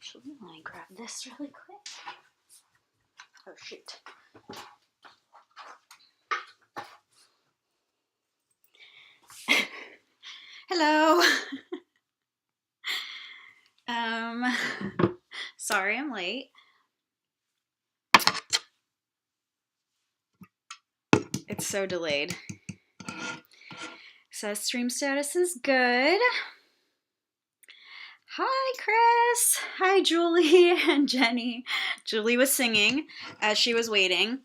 Actually, let me grab this really quick. Oh, shoot. Hello. Sorry I'm late. It's so delayed. So stream status is good. Hi, Chris. Hi, Julie and Jenny. Julie was singing as she was waiting.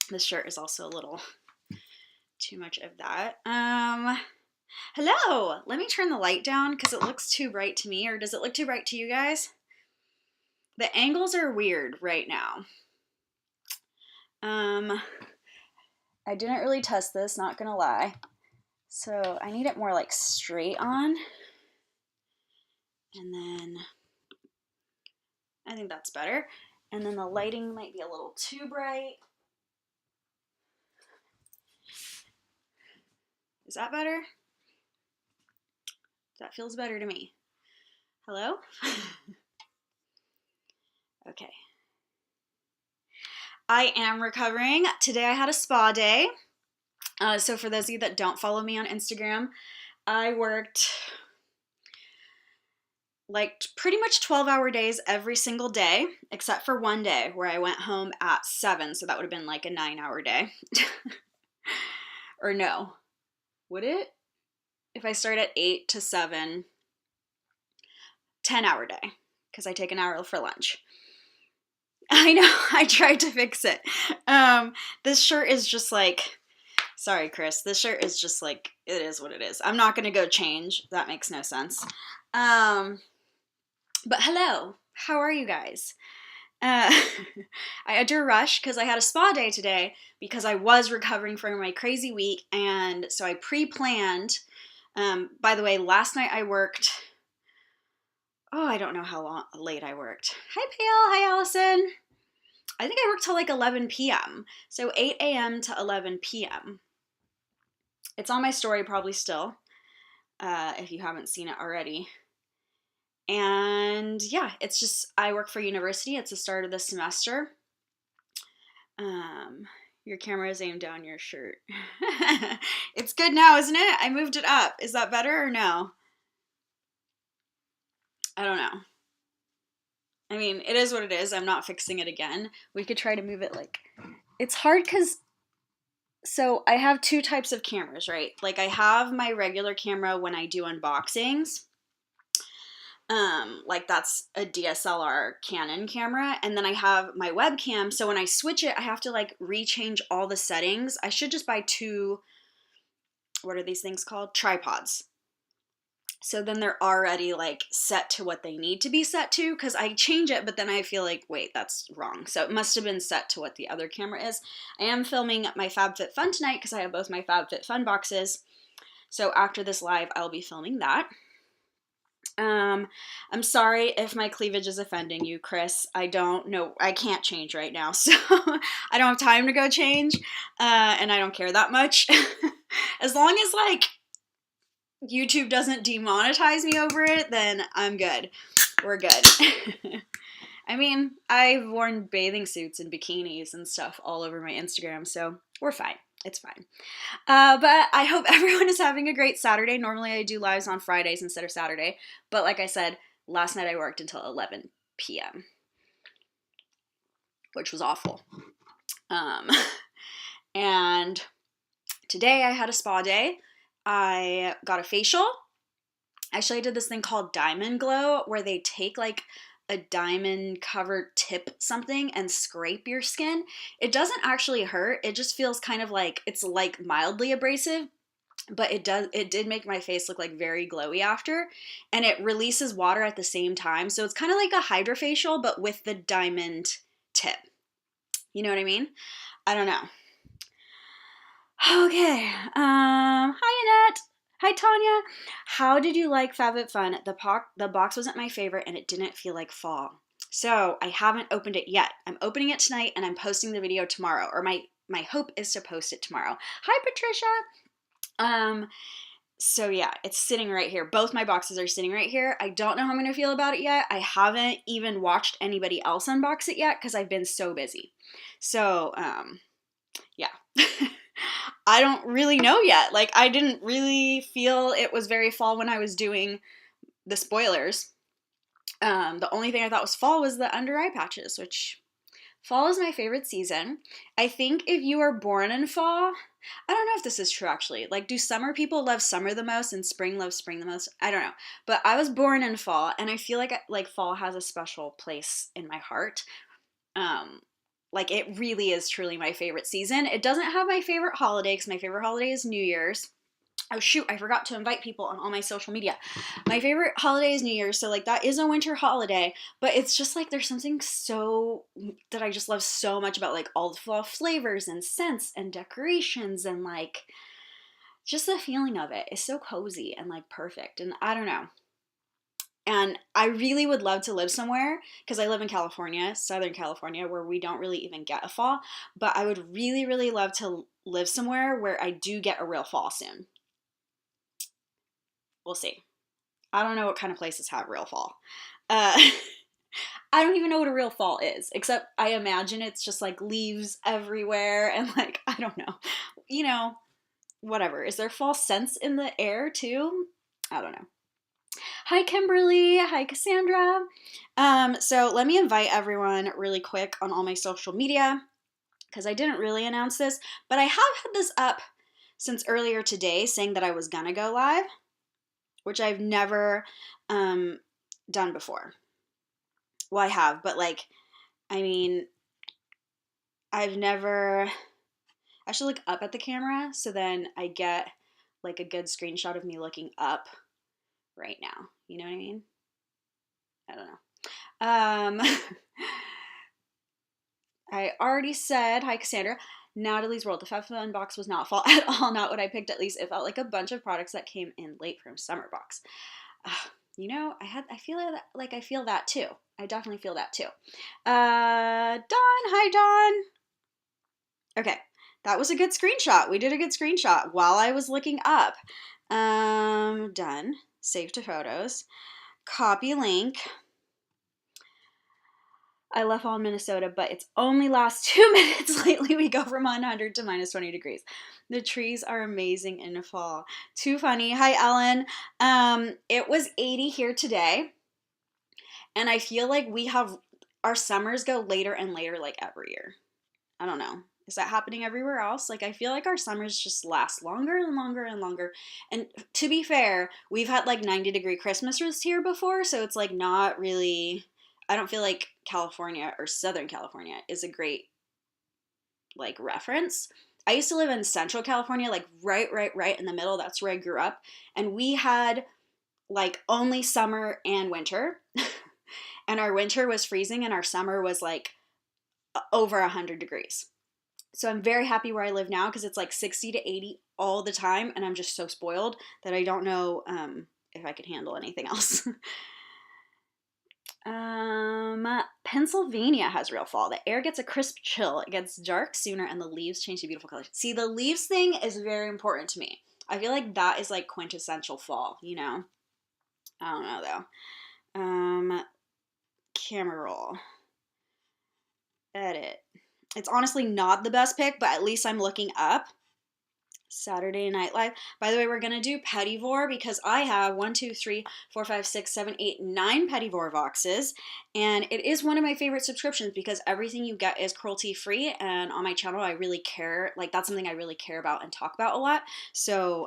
This shirt is also a little too much of that. Hello. Let me turn the light down because it looks too bright to me. Or does it look too bright to you guys? The angles are weird right now. I didn't really test this, not gonna lie. So I need it more like straight on. And then I think that's better. And then the lighting might be a little too bright. Is that better? That feels better to me. Hello? Okay. I am recovering. Today I had a spa day. So for those of you that don't follow me on Instagram, I worked like pretty much 12-hour days every single day, except for one day where I went home at 7. So that would have been like a 9-hour day. Or no, would it? If I start at 8 to 7, 10-hour day, because I take an hour for lunch. I know, I tried to fix it. This shirt is just like, sorry, Chris, this shirt is just like, it is what it is. I'm not going to go change. That makes no sense. But hello, how are you guys? I had to rush because I had a spa day today because I was recovering from my crazy week, and so I pre-planned. By the way, last night I worked, I don't know how late I worked. Hi, Pale. Hi, Allison. I think I worked till like 11 p.m. So 8 a.m. to 11 p.m. It's on my story probably still, if you haven't seen it already. And yeah, it's just, I work for university. It's the start of the semester. Your camera is aimed down your shirt. It's good now, isn't it? I moved it up. Is that better or no? I don't know. I mean, it is what it is. I'm not fixing it again. We could try to move it like... It's hard because... So I have two types of cameras, right? Like I have my regular camera when I do unboxings. Like that's a DSLR Canon camera. And then I have my webcam. So when I switch it, I have to like rechange all the settings. I should just buy 2, what are these things called? Tripods. So then they're already like set to what they need to be set to, because I change it, but then I feel like, wait, that's wrong. So it must have been set to what the other camera is. I am filming my FabFitFun tonight because I have both my FabFitFun boxes. So after this live, I'll be filming that. I'm sorry if my cleavage is offending you, Chris. I don't know. I can't change right now, so I don't have time to go change, and I don't care that much. As long as like YouTube doesn't demonetize me over it, then I'm good. We're good. I mean, I've worn bathing suits and bikinis and stuff all over my Instagram, so we're fine. It's fine. But I hope everyone is having a great Saturday. Normally I do lives on Fridays instead of Saturday, but like I said, last night I worked until 11 p.m., which was awful. And today I had a spa day. I got a facial. Actually, I did this thing called Diamond Glow, where they take like a diamond covered tip something and scrape your skin. It doesn't actually hurt. It just feels kind of like, it's like mildly abrasive, but it did make my face look like very glowy after, and it releases water at the same time. So it's kind of like a hydrofacial, but with the diamond tip. You know what I mean? I don't know. Okay. Hi, Annette. Hi, Tanya. How did you like FabFitFun? The box wasn't my favorite, and it didn't feel like fall. So I haven't opened it yet. I'm opening it tonight, and I'm posting the video tomorrow. Or my hope is to post it tomorrow. Hi, Patricia. So yeah, it's sitting right here. Both my boxes are sitting right here. I don't know how I'm going to feel about it yet. I haven't even watched anybody else unbox it yet because I've been so busy. So, yeah. I don't really know yet. Like, I didn't really feel it was very fall when I was doing the spoilers. The only thing I thought was fall was the under eye patches, which fall is my favorite season. I think if you are born in fall, I don't know if this is true actually. Like, do summer people love summer the most and spring love spring the most? I don't know. But I was born in fall, and I feel like fall has a special place in my heart. Um, like, it really is truly my favorite season. It doesn't have my favorite holiday because my favorite holiday is New Year's. Oh shoot, I forgot to invite people on all my social media. My favorite holiday is New Year's, so like that is a winter holiday, but it's just like there's something so that I just love so much about like all the fall flavors and scents and decorations and like just the feeling of it is so cozy and like perfect. And I don't know. And I really would love to live somewhere because I live in California, Southern California, where we don't really even get a fall. But I would really, really love to live somewhere where I do get a real fall soon. We'll see. I don't know what kind of places have real fall. Uh, I don't even know what a real fall is, except I imagine it's just like leaves everywhere and like, I don't know. You know, whatever. Is there fall scents in the air too? I don't know. Hi, Kimberly. Hi, Cassandra. So let me invite everyone really quick on all my social media because I didn't really announce this, but I have had this up since earlier today saying that I was gonna go live, which I've never done before. Well, I have, but like, I mean, I've never. I should look up at the camera so then I get like a good screenshot of me looking up right now. You know what I mean? I don't know. I already said, hi Cassandra, Natalie's World. The Fab Fun box was not fall at all, not what I picked at least. It felt like a bunch of products that came in late from summer box. You know, I feel like I feel that too. I definitely feel that too. Dawn, hi Dawn. Okay, that was a good screenshot. We did a good screenshot while I was looking up. Done. Save to photos. Copy link. I left all in Minnesota, but it's only last 2 minutes. Lately, we go from 100 to minus 20 degrees. The trees are amazing in the fall. Too funny. Hi, Ellen. It was 80 here today, and I feel like we have our summers go later and later, like every year. I don't know. Is that happening everywhere else? Like, I feel like our summers just last longer and longer and longer. And to be fair, we've had like 90-degree Christmases here before, so it's like not really. I don't feel like California or Southern California is a great like reference. I used to live in Central California, like right in the middle. That's where I grew up. And we had like only summer and winter. And our winter was freezing and our summer was like over 100 degrees. So I'm very happy where I live now because it's like 60 to 80 all the time. And I'm just so spoiled that I don't know if I could handle anything else. Pennsylvania has real fall. The air gets a crisp chill. It gets dark sooner and the leaves change to beautiful colors. See, the leaves thing is very important to me. I feel like that is like quintessential fall, you know? I don't know though. Camera roll. Edit. It's honestly not the best pick, but at least I'm looking up. Saturday Night Live. By the way, we're going to do Petit Vore because I have 1, 2, 3, 4, 5, 6, 7, 8, 9 Petit Vore boxes. And it is one of my favorite subscriptions because everything you get is cruelty-free. And on my channel, I really care. Like, that's something I really care about and talk about a lot. So,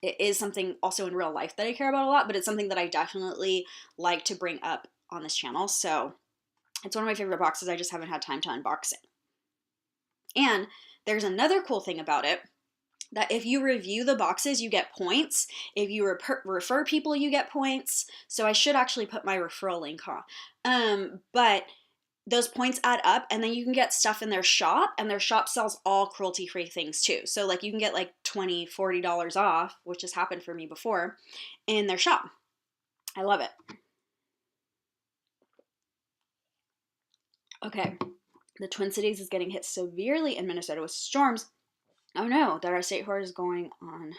it is something also in real life that I care about a lot, but it's something that I definitely like to bring up on this channel. So, it's one of my favorite boxes. I just haven't had time to unbox it. And there's another cool thing about it, that if you review the boxes, you get points. If you refer people, you get points. So I should actually put my referral link on. But those points add up, and then you can get stuff in their shop, and their shop sells all cruelty-free things too. So like you can get like $20, $40 off, which has happened for me before, in their shop. I love it. Okay. The Twin Cities is getting hit severely in Minnesota with storms. Oh no, that our state horror is going on.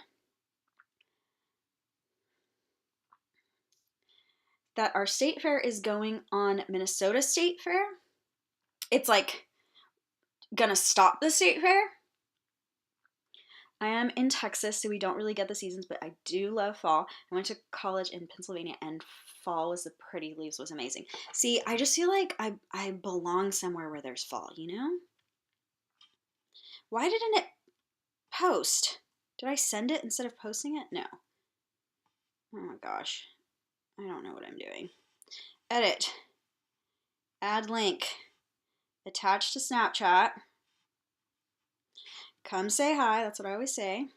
that our state fair is going on Minnesota State Fair. It's like gonna stop the state fair. I am in Texas, so we don't really get the seasons, but I do love fall. I went to college in Pennsylvania, and fall was the pretty leaves was amazing. See, I just feel like I belong somewhere where there's fall, you know? Why didn't it post? Did I send it instead of posting it? No. Oh my gosh. I don't know what I'm doing. Edit. Add link. Attach to Snapchat. Come say hi. That's what I always say.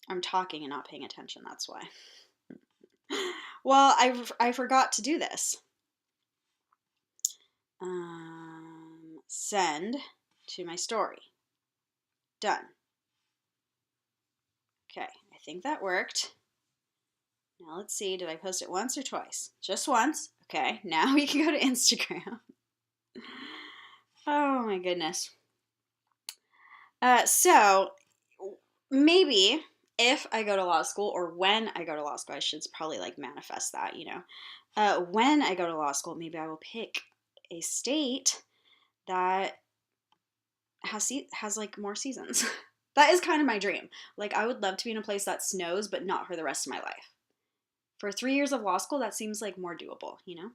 I'm talking and not paying attention. That's why. Well, I forgot to do this. Send to my story. Done. Okay, I think that worked. Now let's see, did I post it once or twice? Just once. Okay, now we can go to Instagram. Oh my goodness. So maybe if I go to law school, or when I go to law school, I should probably like manifest that, you know. When I go to law school, maybe I will pick a state that has like more seasons. That is kind of my dream. Like, I would love to be in a place that snows, but not for the rest of my life. For 3 years of law school, that seems like more doable, you know?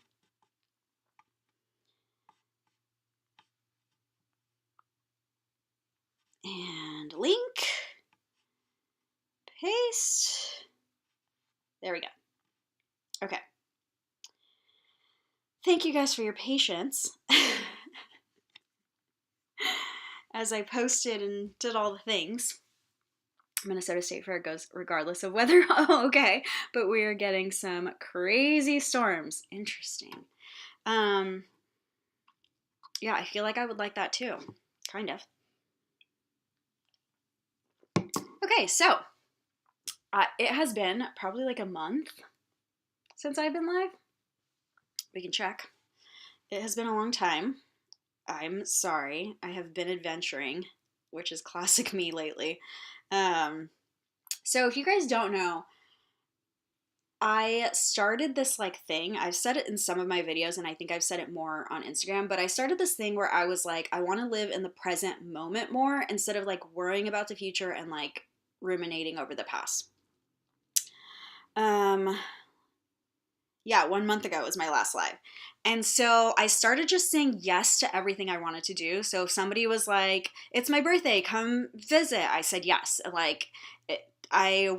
And link. Paste. There we go. Okay. Thank you guys for your patience. As I posted and did all the things. Minnesota State Fair goes regardless of weather. Oh, okay. But we are getting some crazy storms. Interesting. Yeah, I feel like I would like that too. Kind of. Okay, so it has been probably like a month since I've been live. We can check. It has been a long time. I'm sorry. I have been adventuring, which is classic me lately. So if you guys don't know, I started this like thing. I've said it in some of my videos, and I think I've said it more on Instagram, but I started this thing where I was like, I want to live in the present moment more instead of like worrying about the future and like ruminating over the past. Yeah, 1 month ago was my last live. And so I started just saying yes to everything I wanted to do. So if somebody was like, it's my birthday, come visit, I said yes. Like, I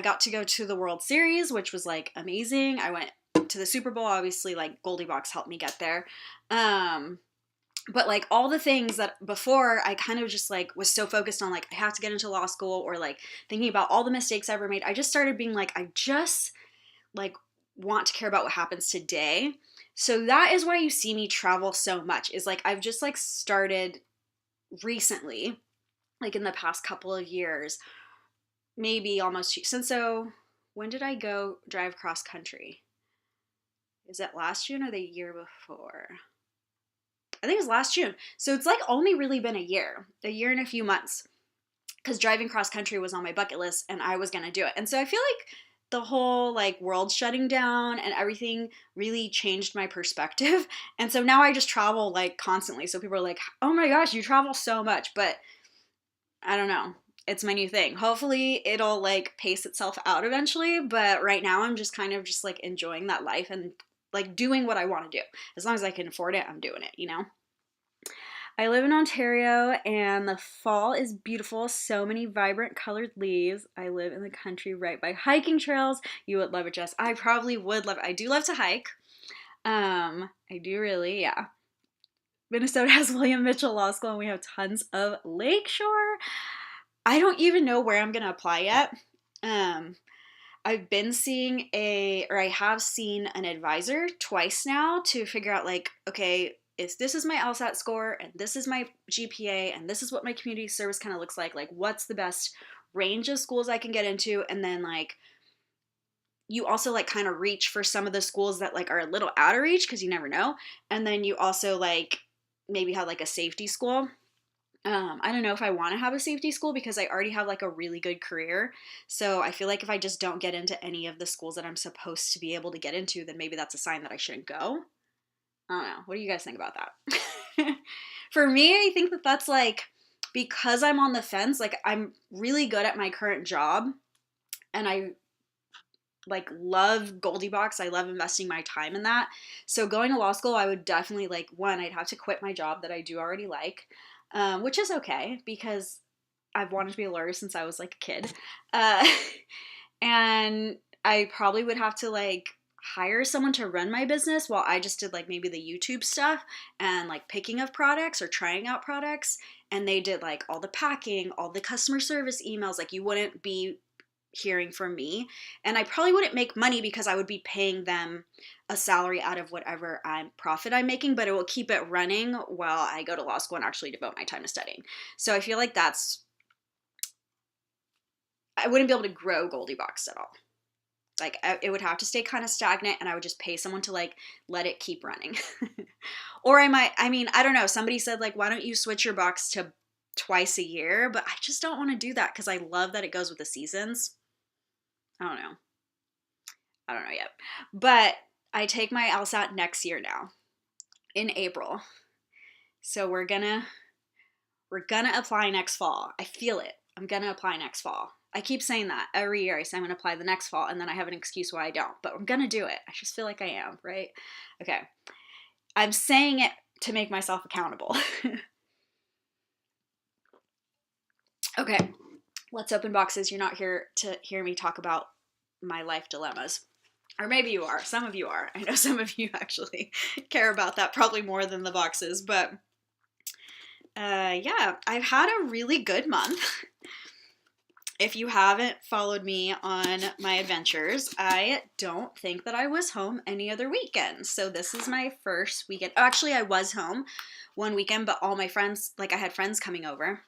got to go to the World Series, which was like amazing. I went to the Super Bowl, obviously, like GoldieBox helped me get there. But like all the things that before I kind of just like was so focused on like, I have to get into law school, or like thinking about all the mistakes I ever made. I just started being like, I just like want to care about what happens today. So that is why you see me travel so much, is like I've just like started recently, like in the past couple of years, maybe almost since. So when did I go drive cross country? Is it last June or the year before? I think it was last June. So it's like only really been a year and a few months, because driving cross country was on my bucket list and I was going to do it. And so I feel like the whole like world shutting down and everything really changed my perspective. And so now I just travel like constantly. So people are like, oh my gosh, you travel so much. But I don't know. It's my new thing. Hopefully it'll like pace itself out eventually. But right now I'm just kind of just like enjoying that life and like doing what I want to do. As long as I can afford it, I'm doing it, you know? I live in Ontario and the fall is beautiful. So many vibrant colored leaves. I live in the country right by hiking trails. You would love it, Jess. I probably would love it. I do love to hike. I do really, yeah. Minnesota has William Mitchell Law School and we have tons of lakeshore. I don't even know where I'm going to apply yet. I've been seeing I have seen an advisor twice now to figure out like, okay, this is my LSAT score and this is my GPA and this is what my community service kind of looks like what's the best range of schools I can get into. And then like you also like kind of reach for some of the schools that like are a little out of reach because you never know. And then you also like maybe have like a safety school. I don't know if I want to have a safety school because I already have like a really good career. So I feel like if I just don't get into any of the schools that I'm supposed to be able to get into, then maybe that's a sign that I shouldn't go. I don't know. What do you guys think about that? For me, I think that that's like, because I'm on the fence, like I'm really good at my current job and I like love GoldieBox. I love investing my time in that. So going to law school, I would definitely like, one, I'd have to quit my job that I do already like, which is okay because I've wanted to be a lawyer since I was like a kid. Uh, and I probably would have to like hire someone to run my business while I just did like maybe the YouTube stuff and like picking of products or trying out products. And they did like all the packing, all the customer service emails. Like you wouldn't be hearing from me. And I probably wouldn't make money because I would be paying them a salary out of whatever profit I'm making, but it will keep it running while I go to law school and actually devote my time to studying. So I feel like I wouldn't be able to grow GoldieBox at all. Like it would have to stay kind of stagnant and I would just pay someone to like let it keep running. Or I don't know. Somebody said like, why don't you switch your box to twice a year? But I just don't want to do that because I love that it goes with the seasons. I don't know. I don't know yet. But I take my LSAT next year now in April. So we're gonna apply next fall. I feel it. I'm gonna apply next fall. I keep saying that every year. I say I'm gonna apply the next fall, and then I have an excuse why I don't. But I'm gonna do it. I just feel like I am, right? Okay. I'm saying it to make myself accountable. Okay. Let's open boxes. You're not here to hear me talk about my life dilemmas. Or maybe you are. Some of you are. I know some of you actually care about that probably more than the boxes. But yeah, I've had a really good month. If you haven't followed me on my adventures, I don't think that I was home any other weekend. So this is my first weekend. Oh, actually, I was home one weekend, but all my friends, like I had friends coming over.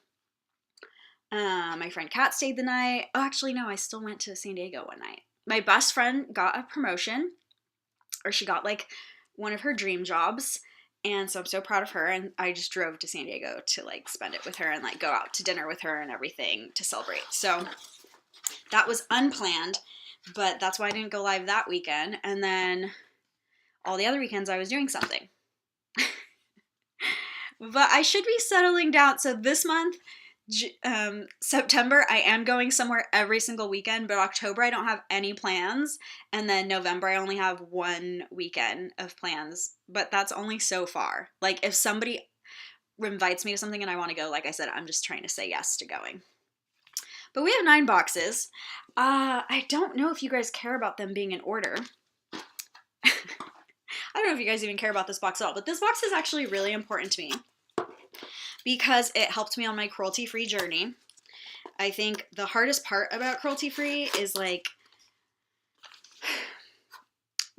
My friend Kat stayed the night. Oh, actually, no, I still went to San Diego one night. My best friend got a promotion, or she got like one of her dream jobs. And so I'm so proud of her. And I just drove to San Diego to like spend it with her and like go out to dinner with her and everything to celebrate. So that was unplanned, but that's why I didn't go live that weekend. And then all the other weekends I was doing something. But I should be settling down. So this month, September, I am going somewhere every single weekend, but October I don't have any plans, and then November I only have one weekend of plans, but that's only so far. Like if somebody invites me to something and I want to go, like I said, I'm just trying to say yes to going. But we have 9 boxes. I don't know if you guys care about them being in order. I don't know if you guys even care about this box at all, but this box is actually really important to me because it helped me on my cruelty-free journey. I think the hardest part about cruelty-free is like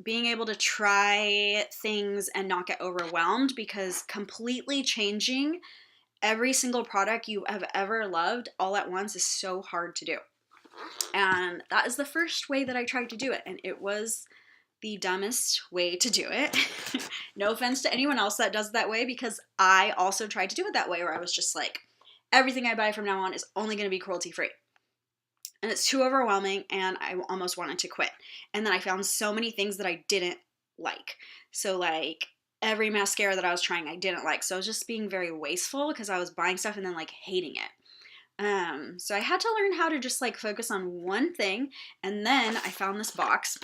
being able to try things and not get overwhelmed, because completely changing every single product you have ever loved all at once is so hard to do. And that is the first way that I tried to do it, and it was the dumbest way to do it. No offense to anyone else that does it that way, because I also tried to do it that way, where I was just like, everything I buy from now on is only going to be cruelty-free. And it's too overwhelming, and I almost wanted to quit. And then I found so many things that I didn't like. So like every mascara that I was trying, I didn't like. So I was just being very wasteful because I was buying stuff and then like hating it. So I had to learn how to just like focus on one thing. And then I found this box,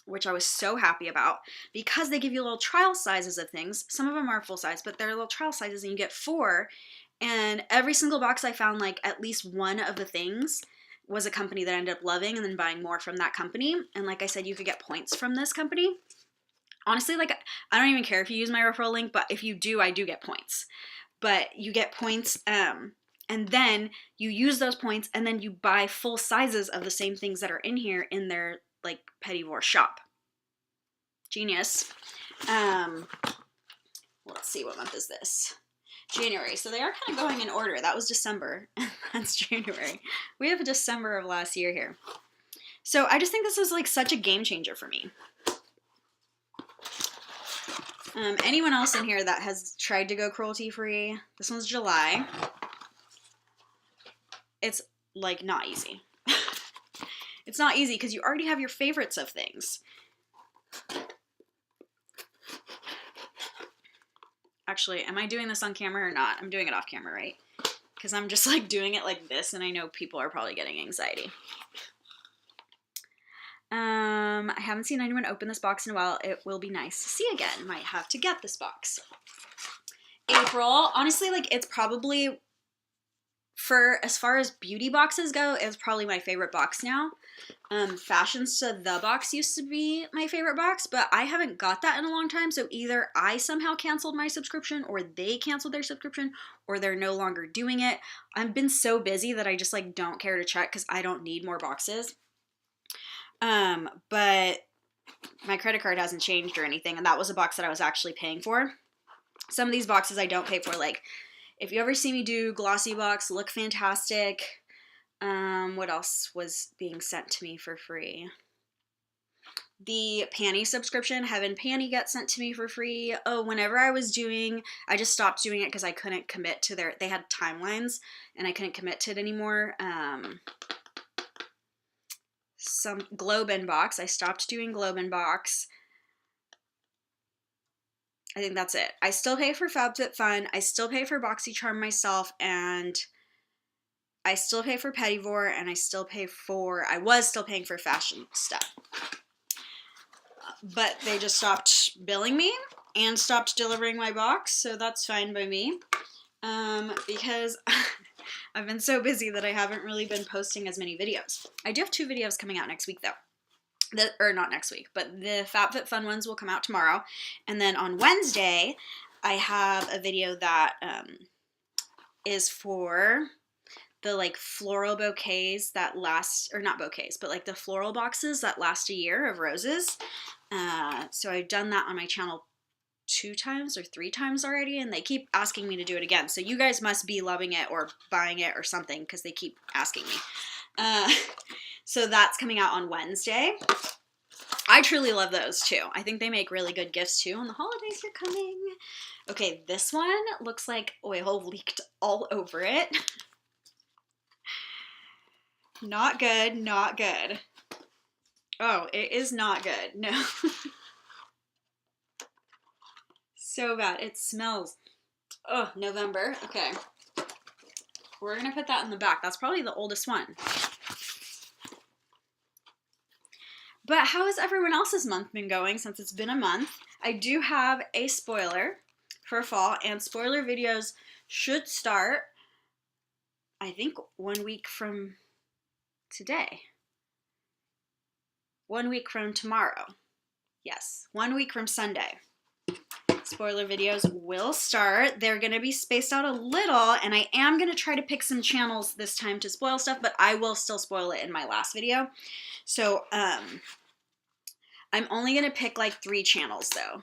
which I was so happy about, because they give you little trial sizes of things. Some of them are full size, but they're little trial sizes, and you get 4. And every single box I found like at least one of the things was a company that I ended up loving and then buying more from that company. And like I said, you could get points from this company. Honestly, like I don't even care if you use my referral link, but if you do, I do get points. But you get points, and then you use those points, and then you buy full sizes of the same things that are in here in their like Petit Vore shop. Genius. Let's see, what month is this? January. So they are kind of going in order. That was December. That's January. We have December of last year here. So I just think this is like such a game changer for me. Anyone else in here that has tried to go cruelty-free? This one's July. it's like not easy. It's not easy because you already have your favorites of things. Actually, am I doing this on camera or not? I'm doing it off camera, right? Because I'm just like doing it like this, and I know people are probably getting anxiety. I haven't seen anyone open this box in a while. It will be nice to see again. Might have to get this box. April, honestly, like it's probably, for as far as beauty boxes go, it's probably my favorite box now. Fashions to the Box used to be my favorite box, but I haven't got that in a long time, so either I somehow canceled my subscription, or they canceled their subscription, or they're no longer doing it. I've been so busy that I just like don't care to check because I don't need more boxes. But my credit card hasn't changed or anything, and that was a box that I was actually paying for. Some of these boxes I don't pay for, like if you ever see me do Glossy Box, Look Fantastic. What else was being sent to me for free? The panty subscription, Heaven Panty, got sent to me for free. Oh, whenever I was doing, I just stopped doing it because I couldn't commit to they had timelines and I couldn't commit to it anymore. Some Globe Inbox, I stopped doing Globe Inbox. I think that's it. I still pay for FabFitFun, I still pay for BoxyCharm myself, and I still pay for Petit Vore, and I was still paying for fashion stuff. But they just stopped billing me and stopped delivering my box, so that's fine by me. Because I've been so busy that I haven't really been posting as many videos. I do have 2 videos coming out next week, though. Or not next week, but the FabFitFun ones will come out tomorrow. And then on Wednesday, I have a video that is for the like floral bouquets that last, or not bouquets, but like the floral boxes that last a year of roses. So I've done that on my channel 2 times or 3 times already, and they keep asking me to do it again. So you guys must be loving it or buying it or something because they keep asking me. So that's coming out on Wednesday. I truly love those too. I think they make really good gifts too, and the holidays are coming. Okay, this one looks like oil leaked all over it. Not good, not good. Oh, it is not good. No. So bad. It smells. Oh, November. Okay. We're going to put that in the back. That's probably the oldest one. But how has everyone else's month been going since it's been a month? I do have a spoiler for fall, and spoiler videos should start, I think, 1 week from today. 1 week from tomorrow. Yes, 1 week from Sunday. Spoiler videos will start. They're going to be spaced out a little, and I am going to try to pick some channels this time to spoil stuff, but I will still spoil it in my last video. So, I'm only going to pick like 3 channels though,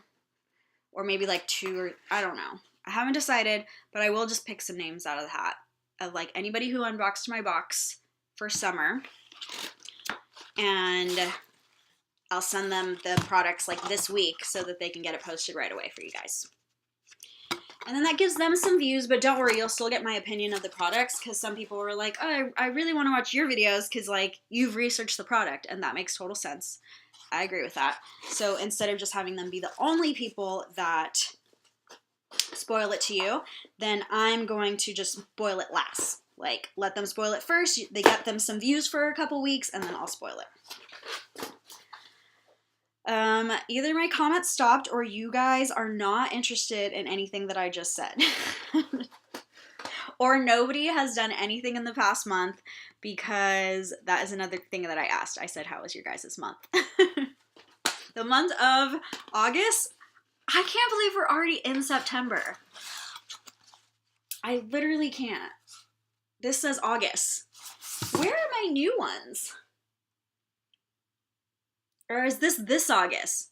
or maybe like 2, or I don't know. I haven't decided, but I will just pick some names out of the hat of like anybody who unboxed my box for summer, and I'll send them the products like this week so that they can get it posted right away for you guys. And then that gives them some views, but don't worry, you'll still get my opinion of the products, because some people were like, oh, I really want to watch your videos because like you've researched the product, and that makes total sense. I agree with that. So instead of just having them be the only people that spoil it to you, then I'm going to just spoil it last. Like, let them spoil it first, they get them some views for a couple weeks, and then I'll spoil it. Either my comments stopped or you guys are not interested in anything that I just said. Or nobody has done anything in the past month, because that is another thing that I asked. I said, how was your guys' month? The month of August? I can't believe we're already in September. I literally can't. This says August. Where are my new ones? Or is this August?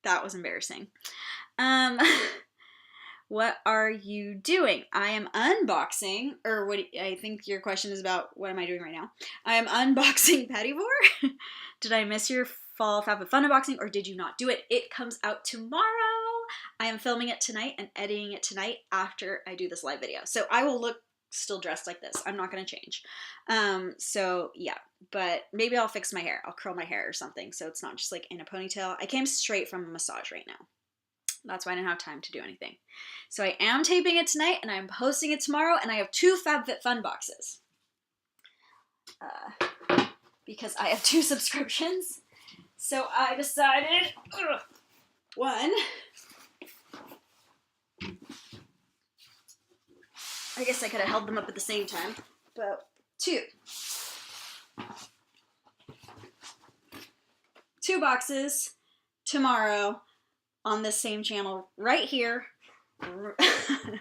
That was embarrassing. What are you doing? I am unboxing, or what I think your question is about, what am I doing right now? I am unboxing Petit Vore. Did I miss your fall FabFitFun unboxing, or did you not do it? It comes out tomorrow. I am filming it tonight and editing it tonight after I do this live video. So I will look still dressed like this. I'm not going to change. So yeah, but maybe I'll fix my hair. I'll curl my hair or something so it's not just like in a ponytail. I came straight from a massage right now. That's why I didn't have time to do anything. So I am taping it tonight and I'm posting it tomorrow, and I have 2 FabFitFun boxes. Because I have 2 subscriptions. So I decided, one, I guess I could have held them up at the same time, but 2 boxes tomorrow on this same channel right here. I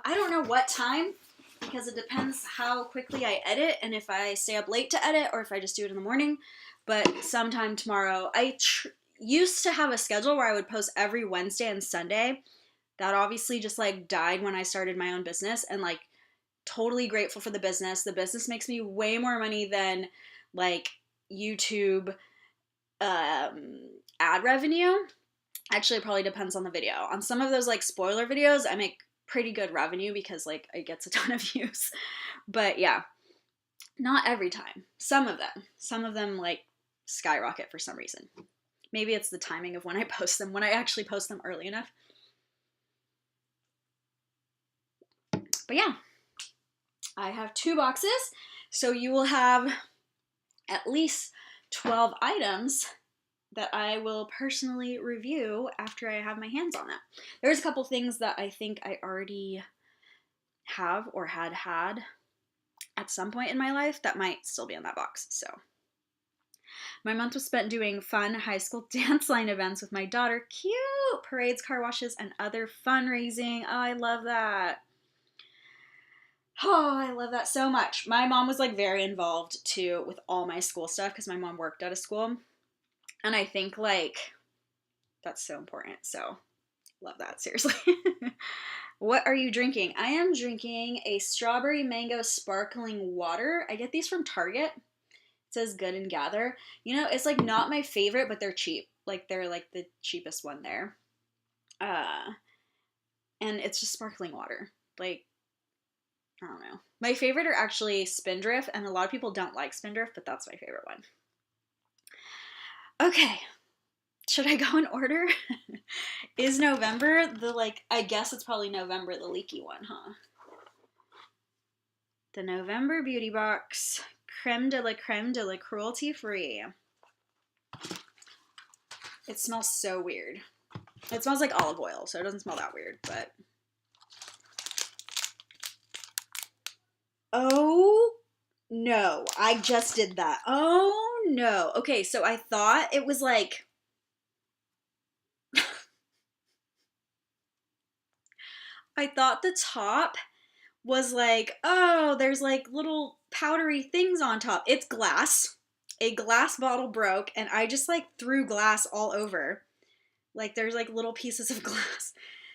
don't know what time, because it depends how quickly I edit and if I stay up late to edit or if I just do it in the morning. But sometime tomorrow. I used to have a schedule where I would post every Wednesday and Sunday. That obviously just like died when I started my own business, and like totally grateful for the business. The business makes me way more money than like YouTube ad revenue. Actually, it probably depends on the video. On some of those like spoiler videos, I make pretty good revenue because like it gets a ton of views. But yeah, not every time. Some of them like skyrocket for some reason. Maybe it's the timing of when I post them, when I actually post them early enough. But yeah, I have 2 boxes, so you will have at least 12 items that I will personally review after I have my hands on that. There's a couple things that I think I already have or had at some point in my life that might still be in that box. So my month was spent doing fun high school dance line events with my daughter. Cute! Parades, car washes, and other fundraising. Oh, I love that. Oh, I love that so much. My mom was like very involved too with all my school stuff because my mom worked at a school. And I think like that's so important. So love that, seriously. What are you drinking? I am drinking a strawberry mango sparkling water. I get these from Target. It says Good and Gather. You know, it's like not my favorite, but they're cheap. Like they're like the cheapest one there. And it's just sparkling water. Like, I don't know. My favorite are actually Spindrift, and a lot of people don't like Spindrift, but that's my favorite one. Okay. Should I go in order? Is November the like, I guess it's probably November, the leaky one, huh? The November Beauty Box, creme de la cruelty-free. It smells so weird. It smells like olive oil, so it doesn't smell that weird, but. Oh, no. I just did that. Oh, no. Okay, so I thought it was like. I thought the top was like, oh, there's like little powdery things on top. It's glass. A glass bottle broke, and I just like threw glass all over. Like there's like little pieces of glass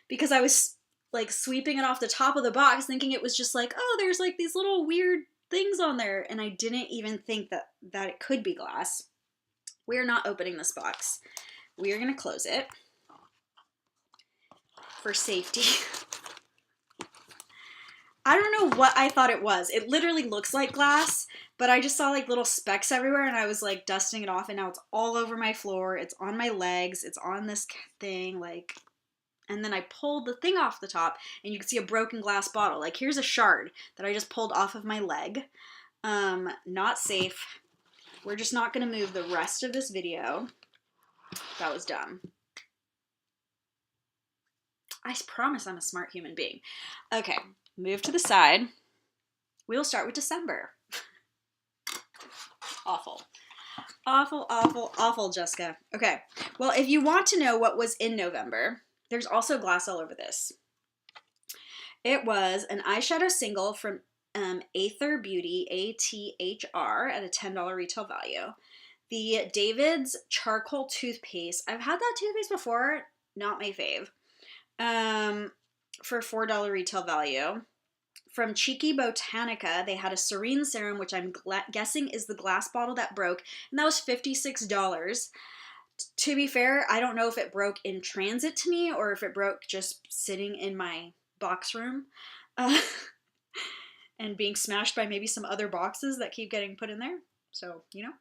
because I was like sweeping it off the top of the box thinking it was just like, oh, there's like these little weird things on there, and I didn't even think that it could be glass. We're not opening this box. We are going to close it for safety. I don't know what I thought it was. It literally looks like glass, but I just saw like little specks everywhere, and I was like dusting it off, and now it's all over my floor. It's on my legs. It's on this thing, like, and then I pulled the thing off the top, and you can see a broken glass bottle. Like, here's a shard that I just pulled off of my leg. Not safe. We're just not going to move the rest of this video. That was dumb. I promise I'm a smart human being. Okay. Move to the side. We'll start with December. Awful. Awful, awful, awful, Jessica. Okay. Well, if you want to know what was in November, there's also glass all over this. It was an eyeshadow single from Aether Beauty, ATHR, at a $10 retail value. The David's Charcoal Toothpaste. I've had that toothpaste before. Not my fave. For $4 retail value. From Cheeky Botanica, they had a Serene Serum, which I'm guessing is the glass bottle that broke, and that was $56. To be fair, I don't know if it broke in transit to me or if it broke just sitting in my box room. and being smashed by maybe some other boxes that keep getting put in there. So, you know.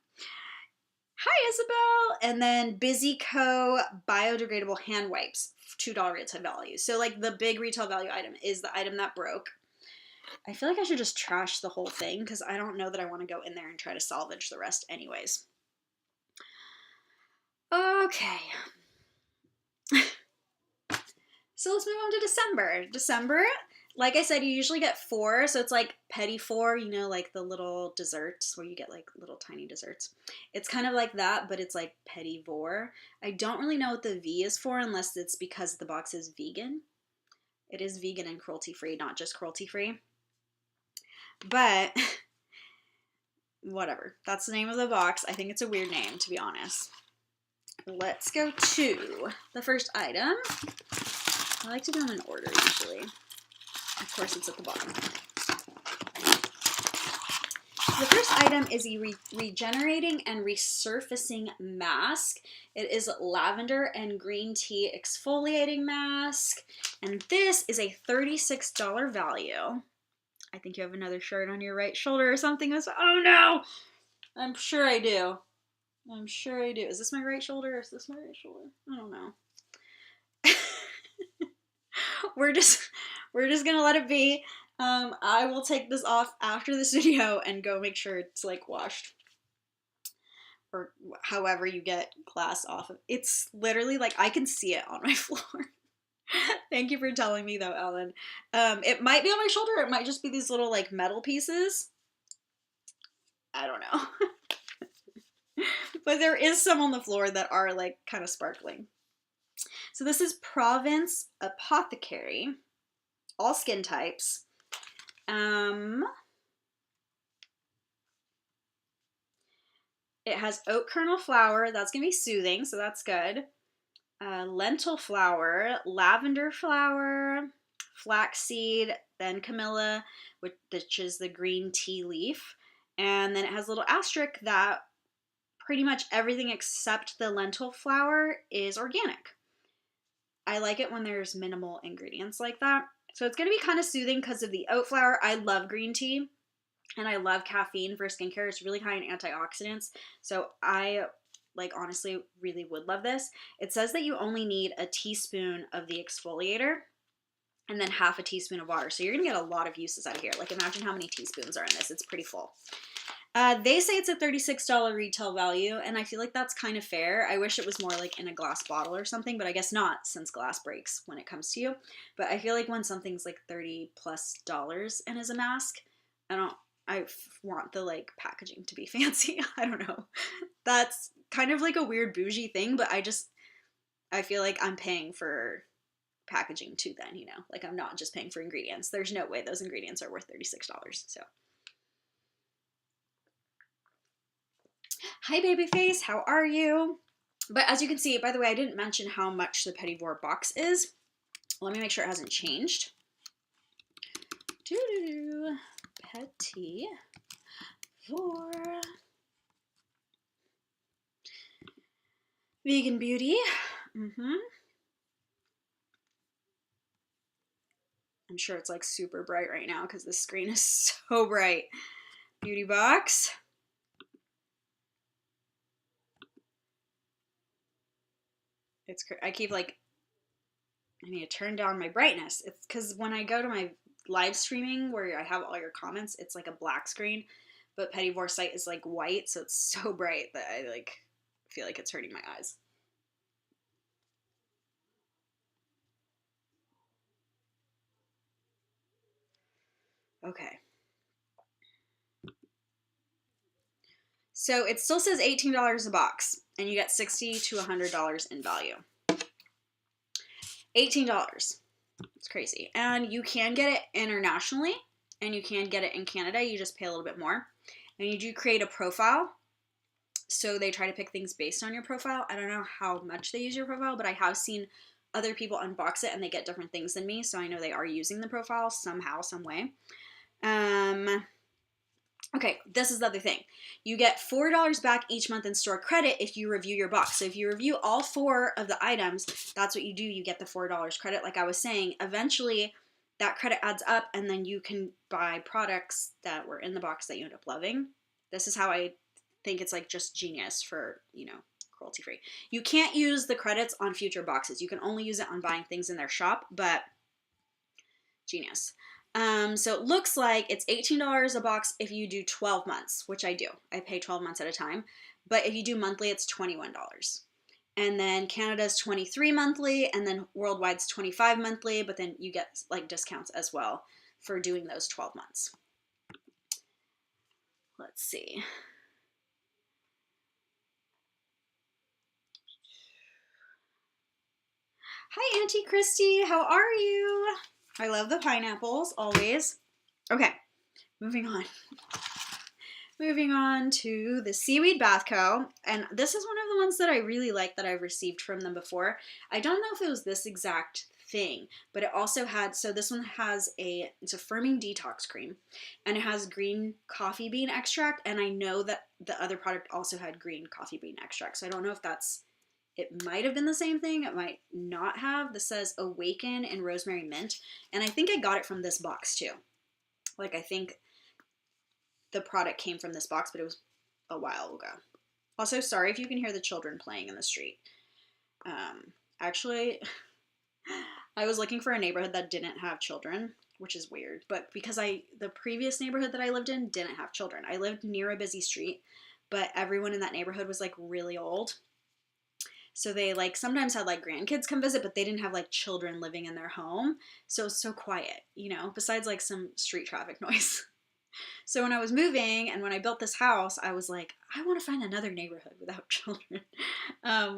Hi, Isabel. And then Busy Co. biodegradable hand wipes, $2 retail value. So like the big retail value item is the item that broke. I feel like I should just trash the whole thing because I don't know that I want to go in there and try to salvage the rest anyways. Okay. So let's move on to December. December, like I said, you usually get 4. So it's like Petit Vore, you know, like the little desserts where you get like little tiny desserts. It's kind of like that, but it's like Petit Vore. I don't really know what the V is for unless it's because the box is vegan. It is vegan and cruelty-free, not just cruelty-free. But whatever. That's the name of the box. I think it's a weird name, to be honest. Let's go to the first item. I like to do them in order usually. Of course, it's at the bottom. The first item is a regenerating and resurfacing mask. It is lavender and green tea exfoliating mask. And this is a $36 value. I think you have another shirt on your right shoulder or something. Oh no! I'm sure I do. I'm sure I do. Is this my right shoulder or is this my right shoulder? I don't know. We're just gonna let it be. I will take this off after this video and go make sure it's like washed. Or however you get glass off of. It's literally like I can see it on my floor. Thank you for telling me though, Ellen. It might be on my shoulder, it might just be these little like metal pieces. I don't know. But there is some on the floor that are like kind of sparkling. So this is Provence Apothecary, all skin types. It has oat kernel flour, that's gonna be soothing, so that's good. Lentil flour, lavender flour, flaxseed, then camilla, which is the green tea leaf. And then it has a little asterisk that pretty much everything except the lentil flour is organic. I like it when there's minimal ingredients like that. So it's going to be kind of soothing because of the oat flour. I love green tea and I love caffeine for skincare. It's really high in antioxidants. So I honestly really would love this. It says that you only need a teaspoon of the exfoliator and then half a teaspoon of water. So you're going to get a lot of uses out of here. Like imagine how many teaspoons are in this. It's pretty full. They say it's a $36 retail value, and I feel like that's kind of fair. I wish it was more like in a glass bottle or something, but I guess not since glass breaks when it comes to you. But I feel like when something's like $30+ and is a mask, I want the like packaging to be fancy. I don't know. That's kind of like a weird bougie thing, but I feel like I'm paying for packaging too then, you know? Like I'm not just paying for ingredients. There's no way those ingredients are worth $36, so. Hi Babyface, how are you? But as you can see, by the way, I didn't mention how much the Petit Vore box is. Let me make sure it hasn't changed. Petit Vore Vegan Beauty. I'm sure it's like super bright right now because the screen is so bright. Beauty box. I keep like, I need to turn down my brightness. It's because when I go to my live streaming where I have all your comments, it's like a black screen, but Petit Vore site is like white, so it's so bright that I like feel like it's hurting my eyes. Okay. So it still says $18 a box, and you get $60 to $100 in value. $18. It's crazy. And you can get it internationally, and you can get it in Canada. You just pay a little bit more. And you do create a profile. So they try to pick things based on your profile. I don't know how much they use your profile, but I have seen other people unbox it, and they get different things than me. So I know they are using the profile somehow, some way. Okay, this is the other thing. You get $4 back each month in store credit if you review your box. So if you review all 4 of the items, that's what you do. You get the $4 credit. Like I was saying, eventually that credit adds up, and then you can buy products that were in the box that you end up loving. This is how I think it's like just genius for, you know, cruelty free. You can't use the credits on future boxes. You can only use it on buying things in their shop, but genius. So it looks like it's $18 a box if you do 12 months, which I do. I pay 12 months at a time. But if you do monthly, it's $21. And then Canada's 23 monthly, and then worldwide's 25 monthly, but then you get like discounts as well for doing those 12 months. Let's see. Hi, Auntie Christy. How are you? I love the pineapples, always. Okay, moving on. Moving on to the Seaweed Bath Co. And this is one of the ones that I really like that I've received from them before. I don't know if it was this exact thing, but it also had, so this one has it's a firming detox cream, and it has green coffee bean extract, and I know that the other product also had green coffee bean extract, so I don't know if it might have been the same thing, it might not have. This says Awaken and Rosemary Mint, and I think I got it from this box too. Like, I think the product came from this box, but it was a while ago. Also, sorry if you can hear the children playing in the street. Actually, I was looking for a neighborhood that didn't have children, which is weird, but because the previous neighborhood that I lived in didn't have children. I lived near a busy street, but everyone in that neighborhood was like really old. So they like sometimes had like grandkids come visit, but they didn't have like children living in their home. So it was so quiet, you know, besides like some street traffic noise. So when I was moving and when I built this house, I was like, I want to find another neighborhood without children,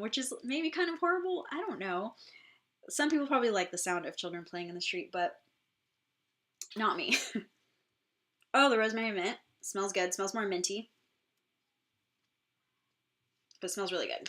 which is maybe kind of horrible. I don't know. Some people probably like the sound of children playing in the street, but not me. Oh, the rosemary mint. Smells good. Smells more minty. But smells really good.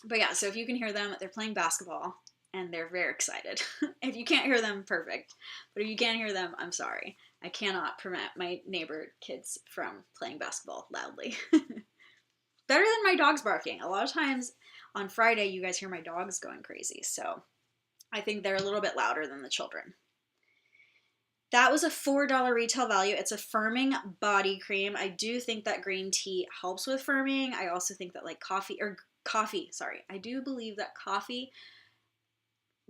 But yeah, so if you can hear them, they're playing basketball and they're very excited. If you can't hear them, perfect. But if you can't hear them, I'm sorry. I cannot prevent my neighbor kids from playing basketball loudly. Better than my dogs barking. A lot of times on Friday, you guys hear my dogs going crazy. So I think they're a little bit louder than the children. That was a $4 retail value. It's a firming body cream. I do think that green tea helps with firming. I also think that like coffee, I do believe that coffee,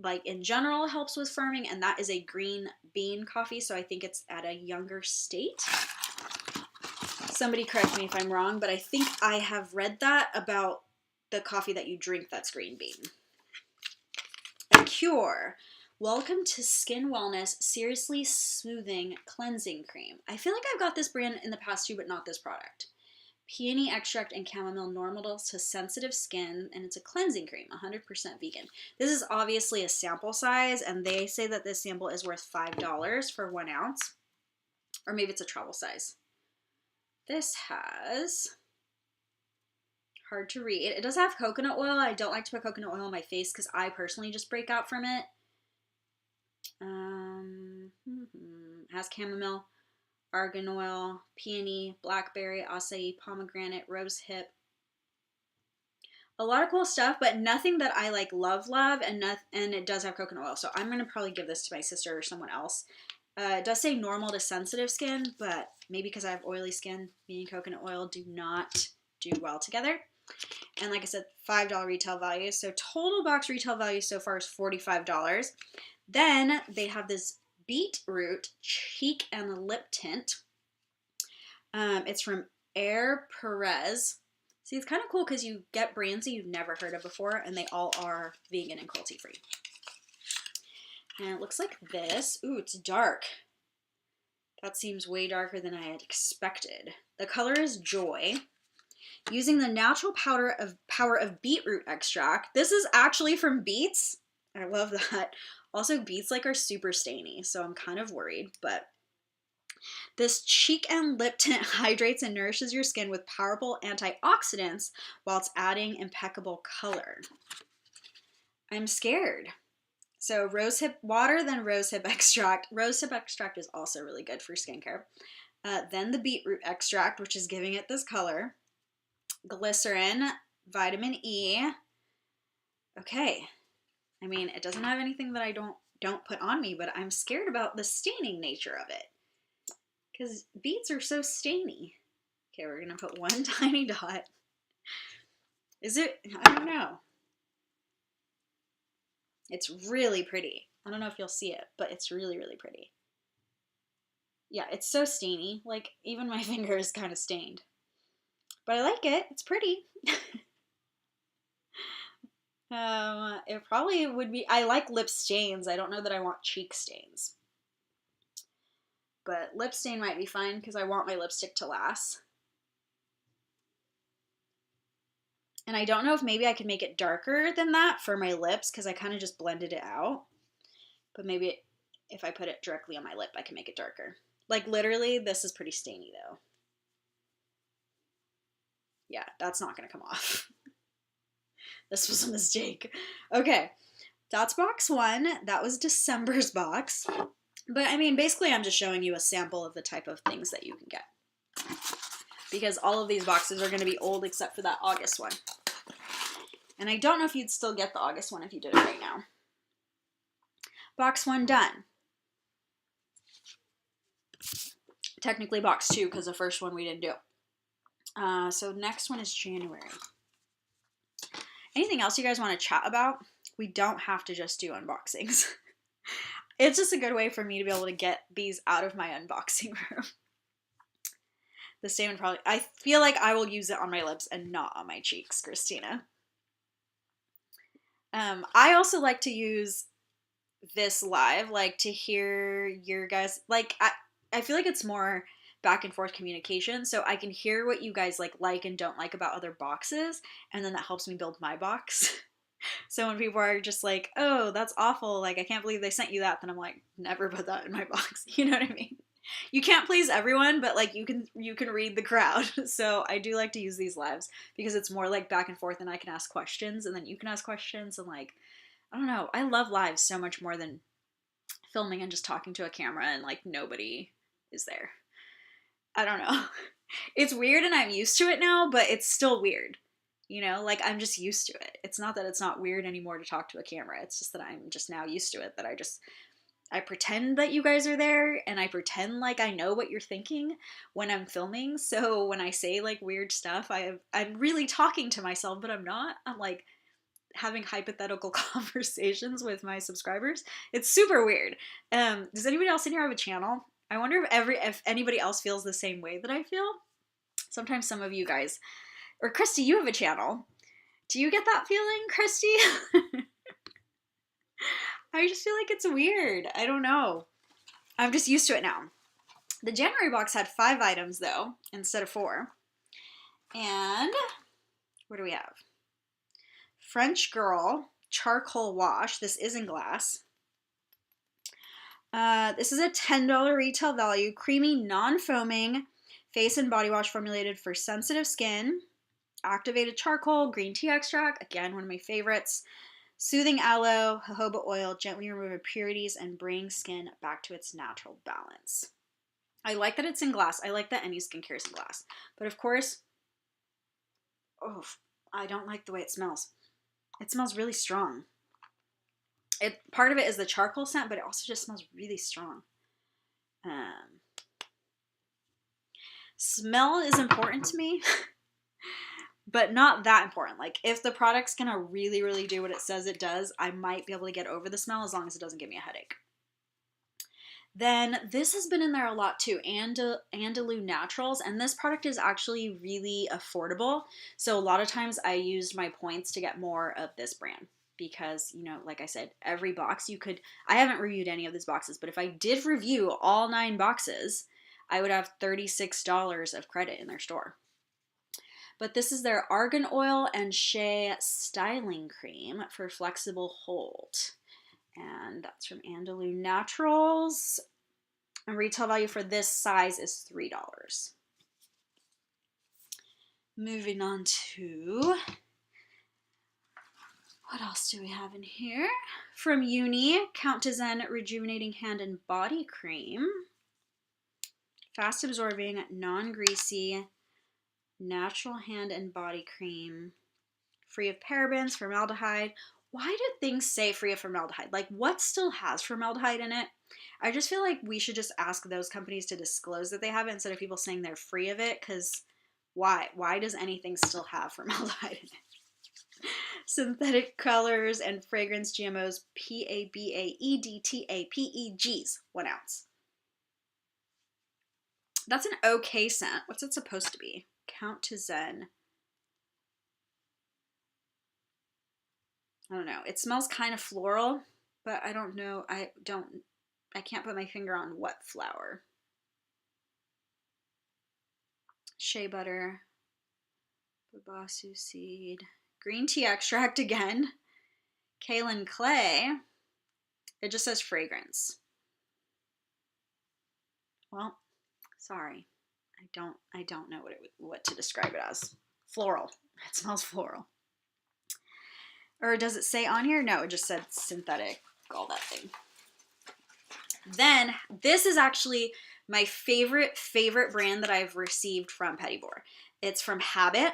like in general, helps with firming, and that is a green bean coffee, so I think it's at a younger state. Somebody correct me if I'm wrong, but I think I have read that about the coffee that you drink that's green bean. A Cure. Welcome to Skin Wellness Seriously Smoothing Cleansing Cream. I feel like I've got this brand in the past too, but not this product. Peony extract and chamomile normal to sensitive skin, and it's a cleansing cream, 100% vegan. This is obviously a sample size, and they say that this sample is worth $5 for 1 ounce, or maybe it's a travel size. This has, hard to read, it does have coconut oil. I don't like to put coconut oil on my face because I personally just break out from it. It has chamomile, argan oil, peony, blackberry, acai, pomegranate, rose hip. A lot of cool stuff, but nothing that I like love, and it does have coconut oil. So I'm going to probably give this to my sister or someone else. It does say normal to sensitive skin, but maybe because I have oily skin, me and coconut oil do not do well together. And like I said, $5 retail value. So total box retail value so far is $45. Then they have this beetroot cheek and lip tint. It's from Air Perez. See, it's kind of cool because you get brands that you've never heard of before, and they all are vegan and cruelty-free. And it looks like this. Ooh, it's dark. That seems way darker than I had expected. The color is Joy. Using the natural power of beetroot extract. This is actually from beets. I love that. Also, beets like are super stainy, so I'm kind of worried, but this cheek and lip tint hydrates and nourishes your skin with powerful antioxidants while it's adding impeccable color. I'm scared. So rosehip water, then rosehip extract. Rosehip extract is also really good for skincare. Then the beetroot extract, which is giving it this color. Glycerin, vitamin E. Okay. I mean, it doesn't have anything that I don't don't put on me, but I'm scared about the staining nature of it. Because beads are so stainy. Okay, we're going to put one tiny dot. Is it? I don't know. It's really pretty. I don't know if you'll see it, but it's really, really pretty. Yeah, it's so stainy. Like, even my finger is kind of stained. But I like it. It's pretty. It probably would be... I like lip stains. I don't know that I want cheek stains. But lip stain might be fine because I want my lipstick to last. And I don't know if maybe I could make it darker than that for my lips because I kind of just blended it out. But maybe if I put it directly on my lip, I can make it darker. Like, literally, this is pretty stainy, though. Yeah, that's not going to come off. This was a mistake. Okay, that's box 1. That was December's box. But, I mean, basically, I'm just showing you a sample of the type of things that you can get. Because all of these boxes are going to be old except for that August one. And I don't know if you'd still get the August one if you did it right now. Box 1 done. Technically box 2 because the first one we didn't do. So next one is January. Anything else you guys want to chat about? We don't have to just do unboxings. It's just a good way for me to be able to get these out of my unboxing room. The stain probably... I feel like I will use it on my lips and not on my cheeks, Christina. I also like to use this live, like to hear your guys... Like, I feel like it's more back and forth communication, so I can hear what you guys like and don't like about other boxes, and then that helps me build my box. So when people are just like, oh, that's awful, like, I can't believe they sent you that, then I'm like, never put that in my box. You know what I mean? You can't please everyone, but like you can read the crowd. So I do like to use these lives because it's more like back and forth and I can ask questions and then you can ask questions and like, I don't know. I love lives so much more than filming and just talking to a camera and like nobody is there. I don't know. It's weird and I'm used to it now, but it's still weird. You know, like I'm just used to it. It's not that it's not weird anymore to talk to a camera. It's just that I'm just now used to it, that I pretend that you guys are there and I pretend like I know what you're thinking when I'm filming. So when I say like weird stuff, I'm really talking to myself, but I'm not. I'm like having hypothetical conversations with my subscribers. It's super weird. Does anybody else in here have a channel? I wonder if anybody else feels the same way that I feel. Sometimes some of you guys, or Christy, you have a channel. Do you get that feeling, Christy? I just feel like it's weird. I don't know. I'm just used to it now. The January box had 5 items, though, instead of 4. And what do we have? French Girl Charcoal Wash. This is in glass. This is a $10 retail value. Creamy, non-foaming face and body wash formulated for sensitive skin. Activated charcoal, green tea extract. Again, one of my favorites. Soothing aloe, jojoba oil, gently remove impurities and bring skin back to its natural balance. I like that it's in glass. I like that any skincare is in glass. But of course, oh, I don't like the way it smells. It smells really strong. Part of it is the charcoal scent, but it also just smells really strong. Smell is important to me. But not that important. Like, if the product's gonna really, really do what it says it does, I might be able to get over the smell as long as it doesn't give me a headache. Then this has been in there a lot too, Andalou Naturals, and this product is actually really affordable. So a lot of times I used my points to get more of this brand because, you know, like I said, every box I haven't reviewed any of these boxes, but if I did review all 9 boxes, I would have $36 of credit in their store. But this is their Argan Oil and Shea Styling Cream for flexible hold. And that's from Andalou Naturals. And retail value for this size is $3. Moving on to... what else do we have in here? From Uni, Count to Zen Rejuvenating Hand and Body Cream. Fast absorbing, non-greasy, natural hand and body cream, free of parabens, formaldehyde, why do things say free of formaldehyde? Like, what still has formaldehyde in it? I just feel like we should just ask those companies to disclose that they have it instead of people saying they're free of it, because why? Why does anything still have formaldehyde in it? Synthetic colors and fragrance GMOs, PABAEDTAPEGs, 1 ounce. That's an okay scent. What's it supposed to be? Count to Zen. I don't know. It smells kind of floral, but I don't know. I can't put my finger on what flower. Shea butter, babasu seed, green tea extract again, kaolin clay. It just says fragrance. Well, sorry. I don't know what to describe it as. Floral. It smells floral. Or does it say on here? No, it just said synthetic, all that thing. Then, this is actually my favorite brand that I've received from Petit Vore. It's from Habit.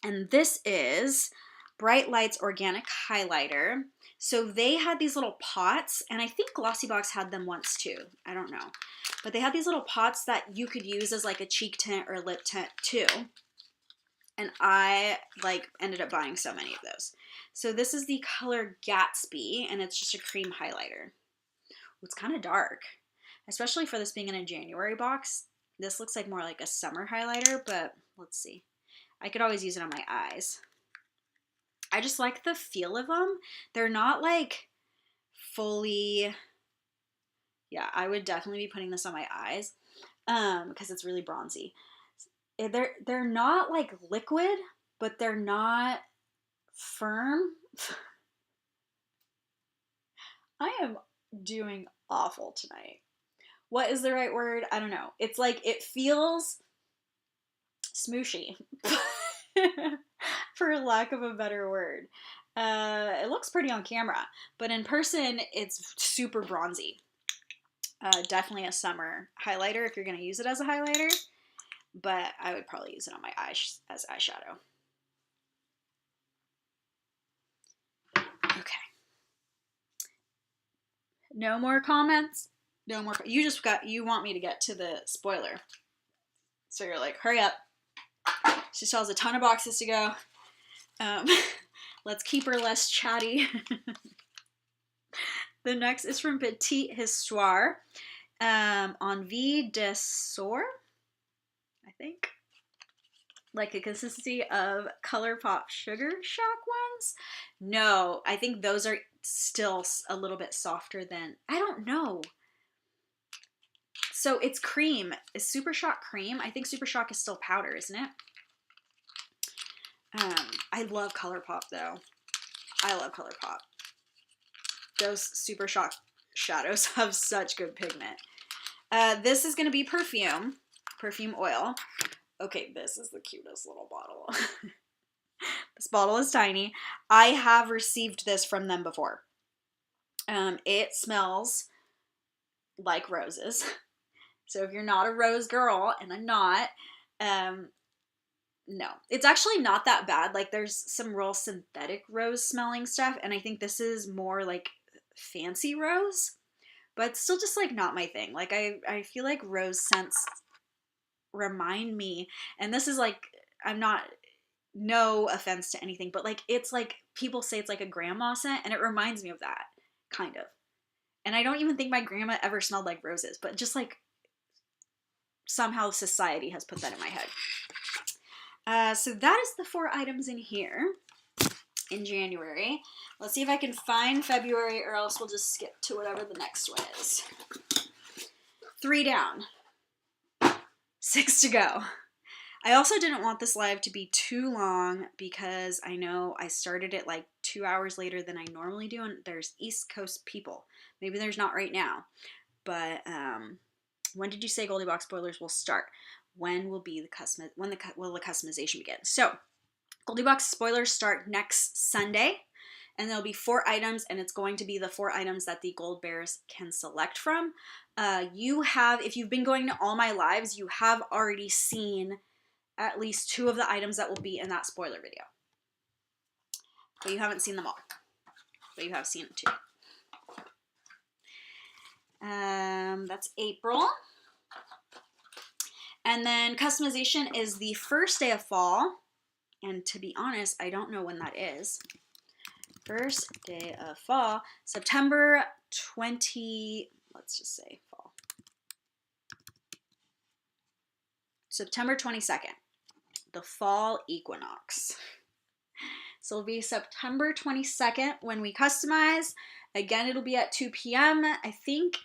And this is Bright Lights Organic Highlighter. So they had these little pots, and I think GlossieBox had them once too. I don't know. But they had these little pots that you could use as like a cheek tint or lip tint too. And I ended up buying so many of those. So this is the color Gatsby, and it's just a cream highlighter. It's kind of dark, especially for this being in a January box. This looks like more like a summer highlighter, but let's see. I could always use it on my eyes. I just like the feel of them. They're not like fully, yeah, I would definitely be putting this on my eyes because it's really bronzy. They're not like liquid, but they're not firm. I am doing awful tonight. What is the right word? I don't know. It's like, it feels smooshy, for lack of a better word. It looks pretty on camera, but in person, it's super bronzy. Definitely a summer highlighter if you're going to use it as a highlighter, but I would probably use it on my eyes as eyeshadow. Okay. No more comments? No more. You want me to get to the spoiler. So you're like, hurry up. She still has a ton of boxes to go. Let's keep her less chatty. The next is from Petit Histoire. Envie de Soar, I think. Like a consistency of ColourPop Sugar Shock ones. No, I think those are still a little bit softer than, I don't know. So it's cream. Is Super Shock cream? I think Super Shock is still powder, isn't it? I love ColourPop though. I love ColourPop. Those Super Shock shadows have such good pigment. This is going to be perfume oil. Okay, this is the cutest little bottle. This bottle is tiny. I have received this from them before. It smells like roses. So if you're not a rose girl, and I'm not, no. It's actually not that bad. Like, there's some real synthetic rose smelling stuff, and I think this is more like fancy rose, but it's still just like not my thing. Like, I feel like rose scents remind me, and this is like, I'm not, no offense to anything, but like, it's like, people say it's like a grandma scent, and it reminds me of that, kind of. And I don't even think my grandma ever smelled like roses, but just like, somehow society has put that in my head. So that is the 4 items in here in January. Let's see if I can find February, or else we'll just skip to whatever the next one is. 3 down. 6 to go. I also didn't want this live to be too long because I know I started it like 2 hours later than I normally do, and there's East Coast people. Maybe there's not right now, but when did you say GoldieBox spoilers will start? When will the customization begin? So, GoldieBox spoilers start next Sunday, and there'll be 4 items, and it's going to be the 4 items that the Gold Bears can select from. If you've been going to all my lives, you have already seen at least 2 of the items that will be in that spoiler video. but you haven't seen them all. But you have seen 2. That's April. And then customization is the first day of fall. And to be honest, I don't know when that is. First day of fall, September 20, let's just say fall. September 22nd, the fall equinox. So it'll be September 22nd when we customize. Again, it'll be at 2 p.m. I think.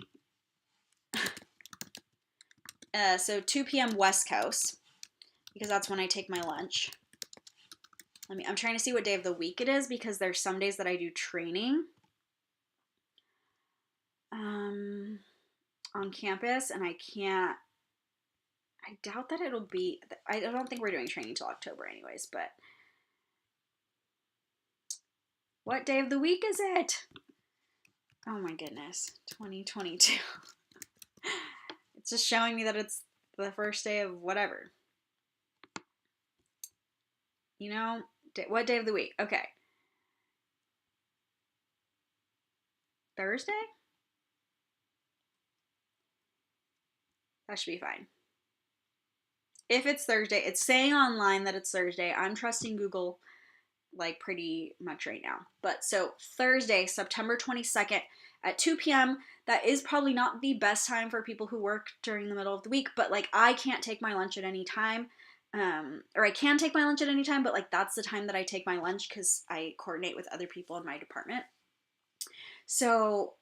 So 2 p.m. West Coast, because that's when I take my lunch. I'm trying to see what day of the week it is, because there's some days that I do training on campus, and I doubt that it'll be, I don't think we're doing training till October anyways, but what day of the week is it? Oh my goodness, 2022. It's just showing me that it's the first day of whatever. You know, what day of the week? Okay. Thursday? That should be fine. If it's Thursday, it's saying online that it's Thursday. I'm trusting Google like pretty much right now. But so Thursday, September 22nd at 2 p.m. That is probably not the best time for people who work during the middle of the week, but like I can't take my lunch at any time. Or I can take my lunch at any time, but like that's the time that I take my lunch because I coordinate with other people in my department. So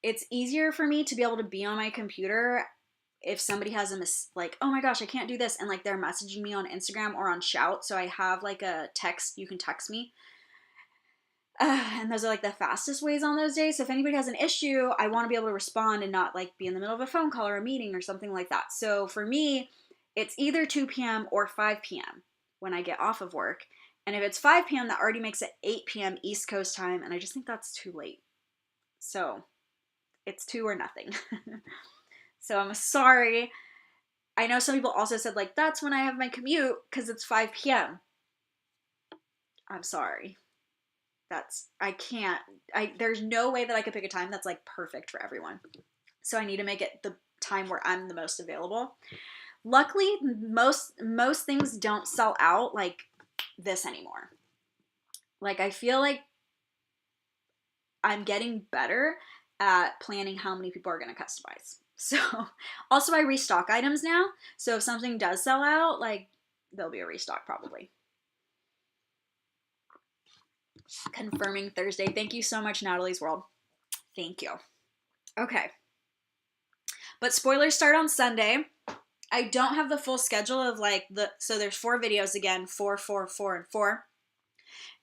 it's easier for me to be able to be on my computer if somebody has like, oh my gosh, I can't do this, and like they're messaging me on Instagram or on Shout. So I have like a text, you can text me. And those are like the fastest ways on those days. So if anybody has an issue, I want to be able to respond and not like be in the middle of a phone call or a meeting or something like that. So for me, it's either 2 p.m. or 5 p.m. when I get off of work. And if it's 5 p.m., that already makes it 8 p.m. East Coast time. And I just think that's too late. So it's 2 or nothing. So I'm sorry. I know some people also said like, that's when I have my commute because it's 5 p.m. I'm sorry. There's no way that I could pick a time that's like perfect for everyone. So I need to make it the time where I'm the most available. Luckily, most things don't sell out like this anymore. Like I feel like I'm getting better at planning how many people are going to customize. So also I restock items now. So if something does sell out, like there'll be a restock probably. Confirming Thursday. Thank you so much, Natalie's World. Thank you. Okay. But spoilers start on Sunday. I don't have the full schedule of like so there's 4 videos again, 4, 4, 4, and 4.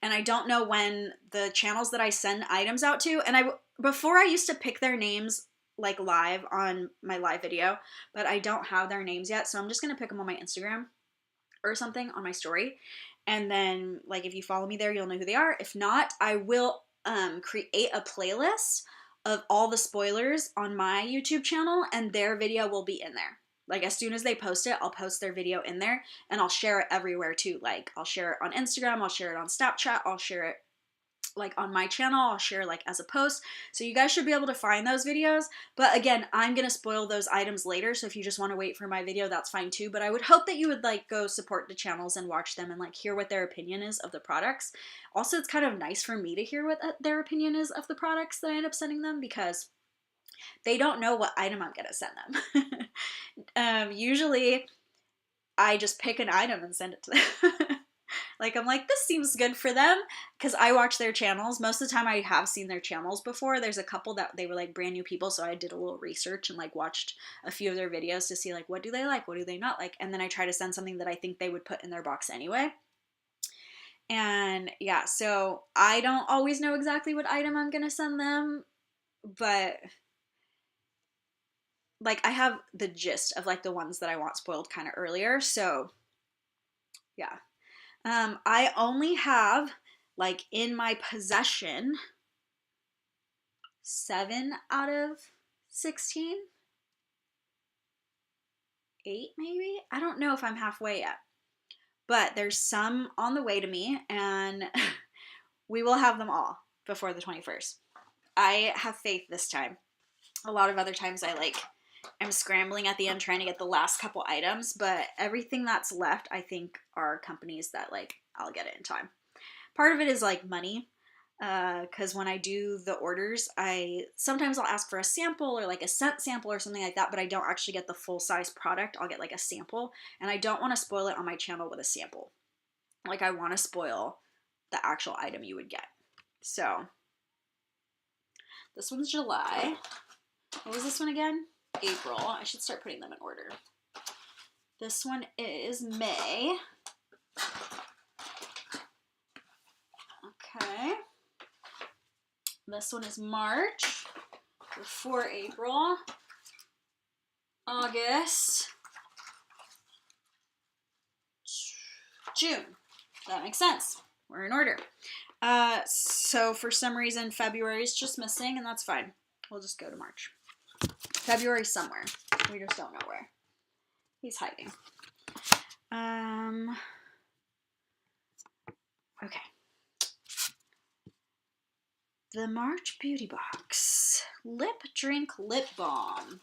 And I don't know when the channels that I send items out to, and before I used to pick their names like live on my live video, but I don't have their names yet. So I'm just going to pick them on my Instagram or something on my story. And then like, if you follow me there, you'll know who they are. If not, I will create a playlist of all the spoilers on my YouTube channel, and their video will be in there. Like as soon as they post it, I'll post their video in there, and I'll share it everywhere too. Like I'll share it on Instagram, I'll share it on Snapchat, I'll share it like on my channel, I'll share like as a post. So you guys should be able to find those videos. But again, I'm going to spoil those items later. So if you just want to wait for my video, that's fine too. But I would hope that you would like go support the channels and watch them and like hear what their opinion is of the products. Also, it's kind of nice for me to hear what their opinion is of the products that I end up sending them, because they don't know what item I'm going to send them. Usually I just pick an item and send it to them. Like, I'm like, this seems good for them, because I watch their channels. Most of the time I have seen their channels before. There's a couple that they were like brand new people, so I did a little research and like watched a few of their videos to see like, what do they like, what do they not like, and then I try to send something that I think they would put in their box anyway. And yeah, so I don't always know exactly what item I'm gonna send them, but like I have the gist of like the ones that I want spoiled kind of earlier. So yeah. I only have like in my possession 7 out of 16. 8 maybe? I don't know if I'm halfway yet. But there's some on the way to me, and We will have them all before the 21st. I have faith this time. A lot of other times I'm scrambling at the end trying to get the last couple items, but everything that's left I think are companies that like I'll get it in time. Part of it is like money, because when I do the orders, sometimes I'll ask for a sample or like a scent sample or something like that, but I don't actually get the full size product. I'll get like a sample, and I don't want to spoil it on my channel with a sample. Like I want to spoil the actual item you would get. So this one's July. What was this one again? April. I should start putting them in order. This one is May. Okay. This one is March. Before April. August. June. That makes sense. We're in order. So for some reason February is just missing, and that's fine. We'll just go to March. February's somewhere. We just don't know where. He's hiding. Okay. The March Beauty Box. Lip Drink Lip Balm.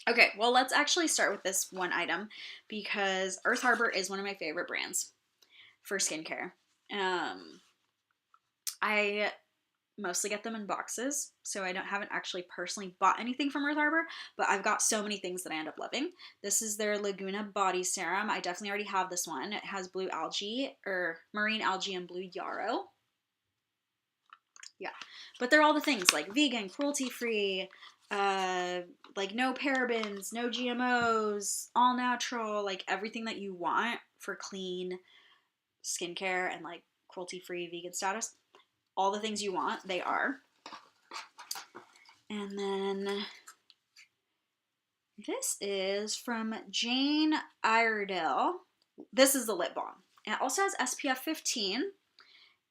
Okay, well, let's actually start with this one item because Earth Harbor is one of my favorite brands for skincare. I mostly get them in boxes, so I haven't actually personally bought anything from Earth Harbor, but I've got so many things that I end up loving. This is their Laguna Body Serum. I definitely already have this one. It has blue algae, or marine algae and blue yarrow. Yeah, but they're all the things like vegan, cruelty-free, like no parabens, no GMOs, all natural, like everything that you want for clean skincare and like cruelty-free vegan status. All the things you want, they are. And then this is from Jane Iredale. This is the lip balm. And it also has SPF 15,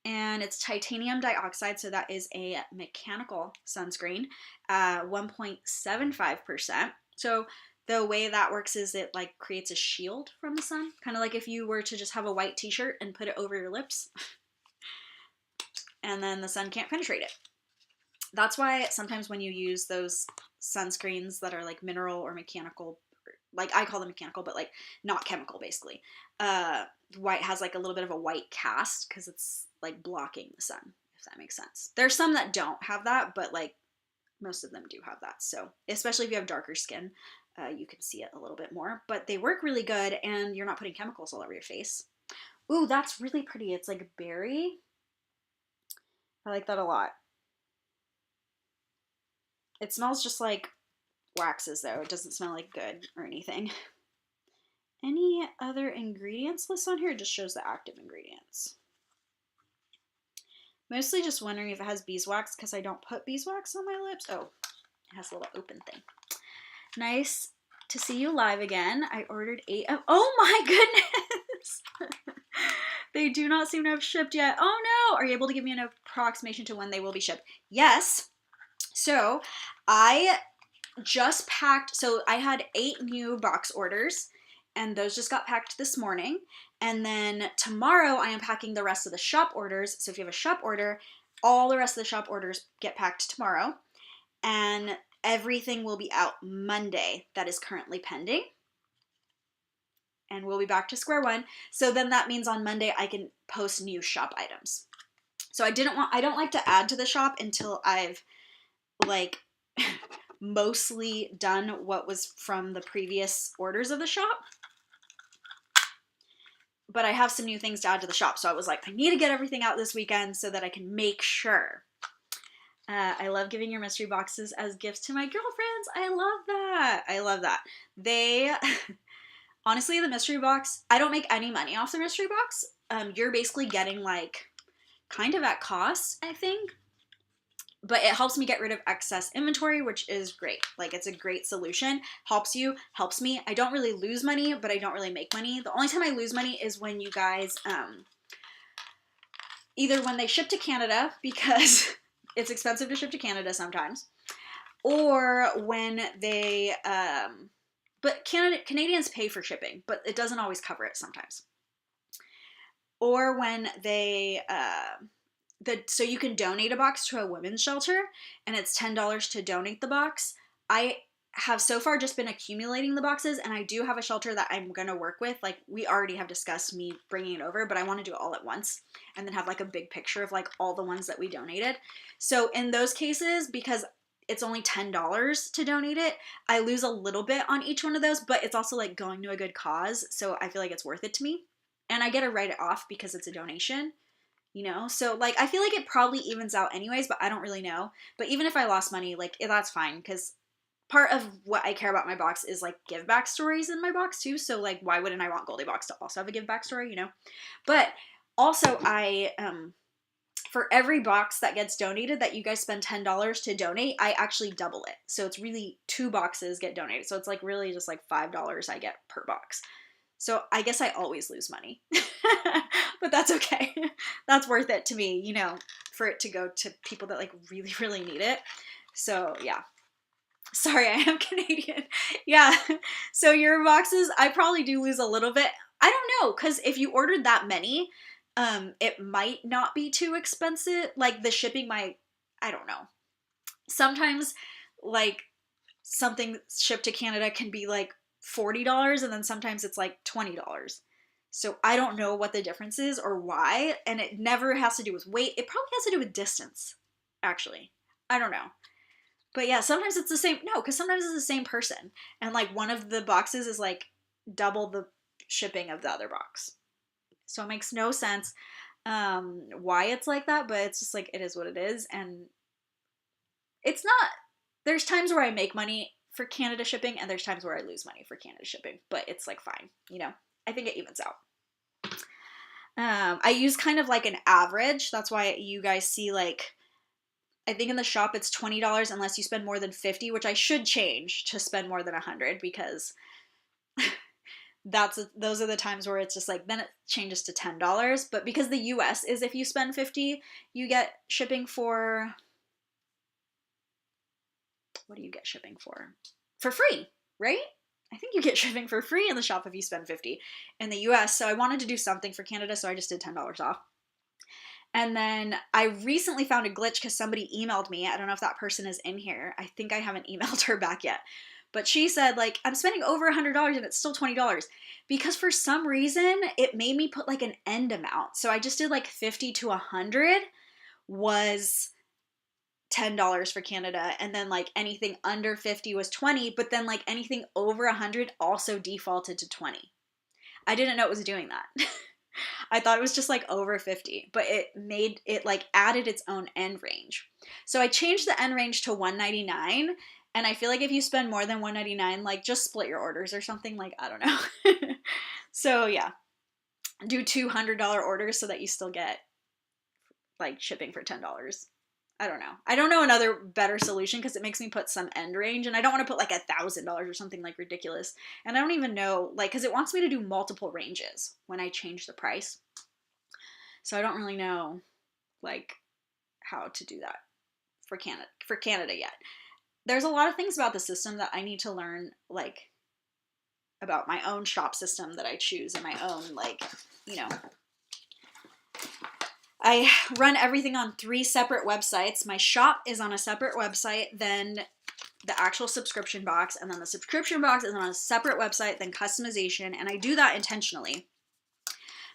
and it's titanium dioxide, so that is a mechanical sunscreen, 1.75%. So the way that works is it like creates a shield from the sun, kind of like if you were to just have a white t-shirt and put it over your lips. And then the sun can't penetrate it. That's why sometimes when you use those sunscreens that are like mineral or mechanical, like I call them mechanical, but like not chemical basically, white has like a little bit of a white cast because it's like blocking the sun, if that makes sense. There's some that don't have that, but like most of them do have that. So especially if you have darker skin, you can see it a little bit more, but they work really good and you're not putting chemicals all over your face. Ooh, that's really pretty. It's like berry. I like that a lot. It smells just like waxes though. It doesn't smell like good or anything. Any other ingredients list on here? It just shows the active ingredients. Mostly just wondering if it has beeswax because I don't put beeswax on my lips. Oh, it has a little open thing. Nice to see you live again. I ordered 8 of, oh my goodness. They do not seem to have shipped yet. Oh no! Are you able to give me an approximation to when they will be shipped? Yes. So I just packed, so I had 8 new box orders and those just got packed this morning. And then tomorrow I am packing the rest of the shop orders. So if you have a shop order, all the rest of the shop orders get packed tomorrow. And everything will be out Monday that is currently pending. And we'll be back to square one. So then that means on Monday I can post new shop items. So I don't like to add to the shop until I've like mostly done what was from the previous orders of the shop. But I have some new things to add to the shop. So I was like, I need to get everything out this weekend so that I can make sure. I love giving your mystery boxes as gifts to my girlfriends. I love that. I love that. They... Honestly, the mystery box, I don't make any money off the mystery box. You're basically getting like kind of at cost, I think. But it helps me get rid of excess inventory, which is great. Like it's a great solution. Helps you, helps me. I don't really lose money, but I don't really make money. The only time I lose money is when you guys, either when they ship to Canada, because it's expensive to ship to Canada sometimes, or when they, but Canadians pay for shipping, but it doesn't always cover it sometimes. Or when they so you can donate a box to a women's shelter, and it's $10 to donate the box. I have so far just been accumulating the boxes, and I do have a shelter that I'm going to work with. Like, we already have discussed me bringing it over, but I want to do it all at once and then have like a big picture of like all the ones that we donated. So in those cases, because it's only $10 to donate it, I lose a little bit on each one of those, but it's also like going to a good cause, so I feel like it's worth it to me. And I get to write it off because it's a donation, you know? So like, I feel like it probably evens out anyways, but I don't really know. But even if I lost money, like, that's fine, because part of what I care about my box is like give back stories in my box too. So like, why wouldn't I want GoldieBox to also have a give back story, you know? But also I, for every box that gets donated that you guys spend $10 to donate, I actually double it. So it's really 2 boxes get donated. So it's like really just like $5 I get per box. So I guess I always lose money, but that's okay. That's worth it to me, you know, for it to go to people that like really, really need it. So yeah. Sorry, I am Canadian. Yeah. So your boxes, I probably do lose a little bit. I don't know, because if you ordered that many, it might not be too expensive. Like the shipping might, I don't know. Sometimes like something shipped to Canada can be like $40, and then sometimes it's like $20. So I don't know what the difference is or why. And it never has to do with weight. It probably has to do with distance, actually. I don't know. But yeah, sometimes it's the same. No, because sometimes it's the same person. And like one of the boxes is like double the shipping of the other box. So it makes no sense why it's like that, but it's just like, it is what it is. And it's not, there's times where I make money for Canada shipping, and there's times where I lose money for Canada shipping, but it's like fine, you know? I think it evens out. I use kind of like an average. That's why you guys see like, I think in the shop it's $20 unless you spend more than $50, which I should change to spend more than $100, because those are the times where it's just like, then it changes to $10. But because the US is, if you spend $50, you get shipping for, what do you get shipping for? For free, right? I think you get shipping for free in the shop if you spend $50 in the US. So I wanted to do something for Canada, so I just did $10 off. And then I recently found a glitch because somebody emailed me. I don't know if that person is in here. I think I haven't emailed her back yet. But she said, like, I'm spending over $100 and it's still $20. Because for some reason, it made me put like an end amount. So I just did like 50 to 100 was $10 for Canada. And then like anything under 50 was 20. But then like anything over 100 also defaulted to 20. I didn't know it was doing that. I thought it was just like over 50, but it like added its own end range. So I changed the end range to $199, and I feel like if you spend more than $199, like just split your orders or something, like, I don't know. So yeah, do $200 orders so that you still get like shipping for $10. I don't know. I don't know another better solution because it makes me put some end range, and I don't want to put like $1,000 or something like ridiculous. And I don't even know, like, because it wants me to do multiple ranges when I change the price. So I don't really know like how to do that for Canada yet. There's a lot of things about the system that I need to learn, like about my own shop system that I choose and my own, like, you know. I run everything on 3 separate websites. My shop is on a separate website than the actual subscription box, and then the subscription box is on a separate website than customization, and I do that intentionally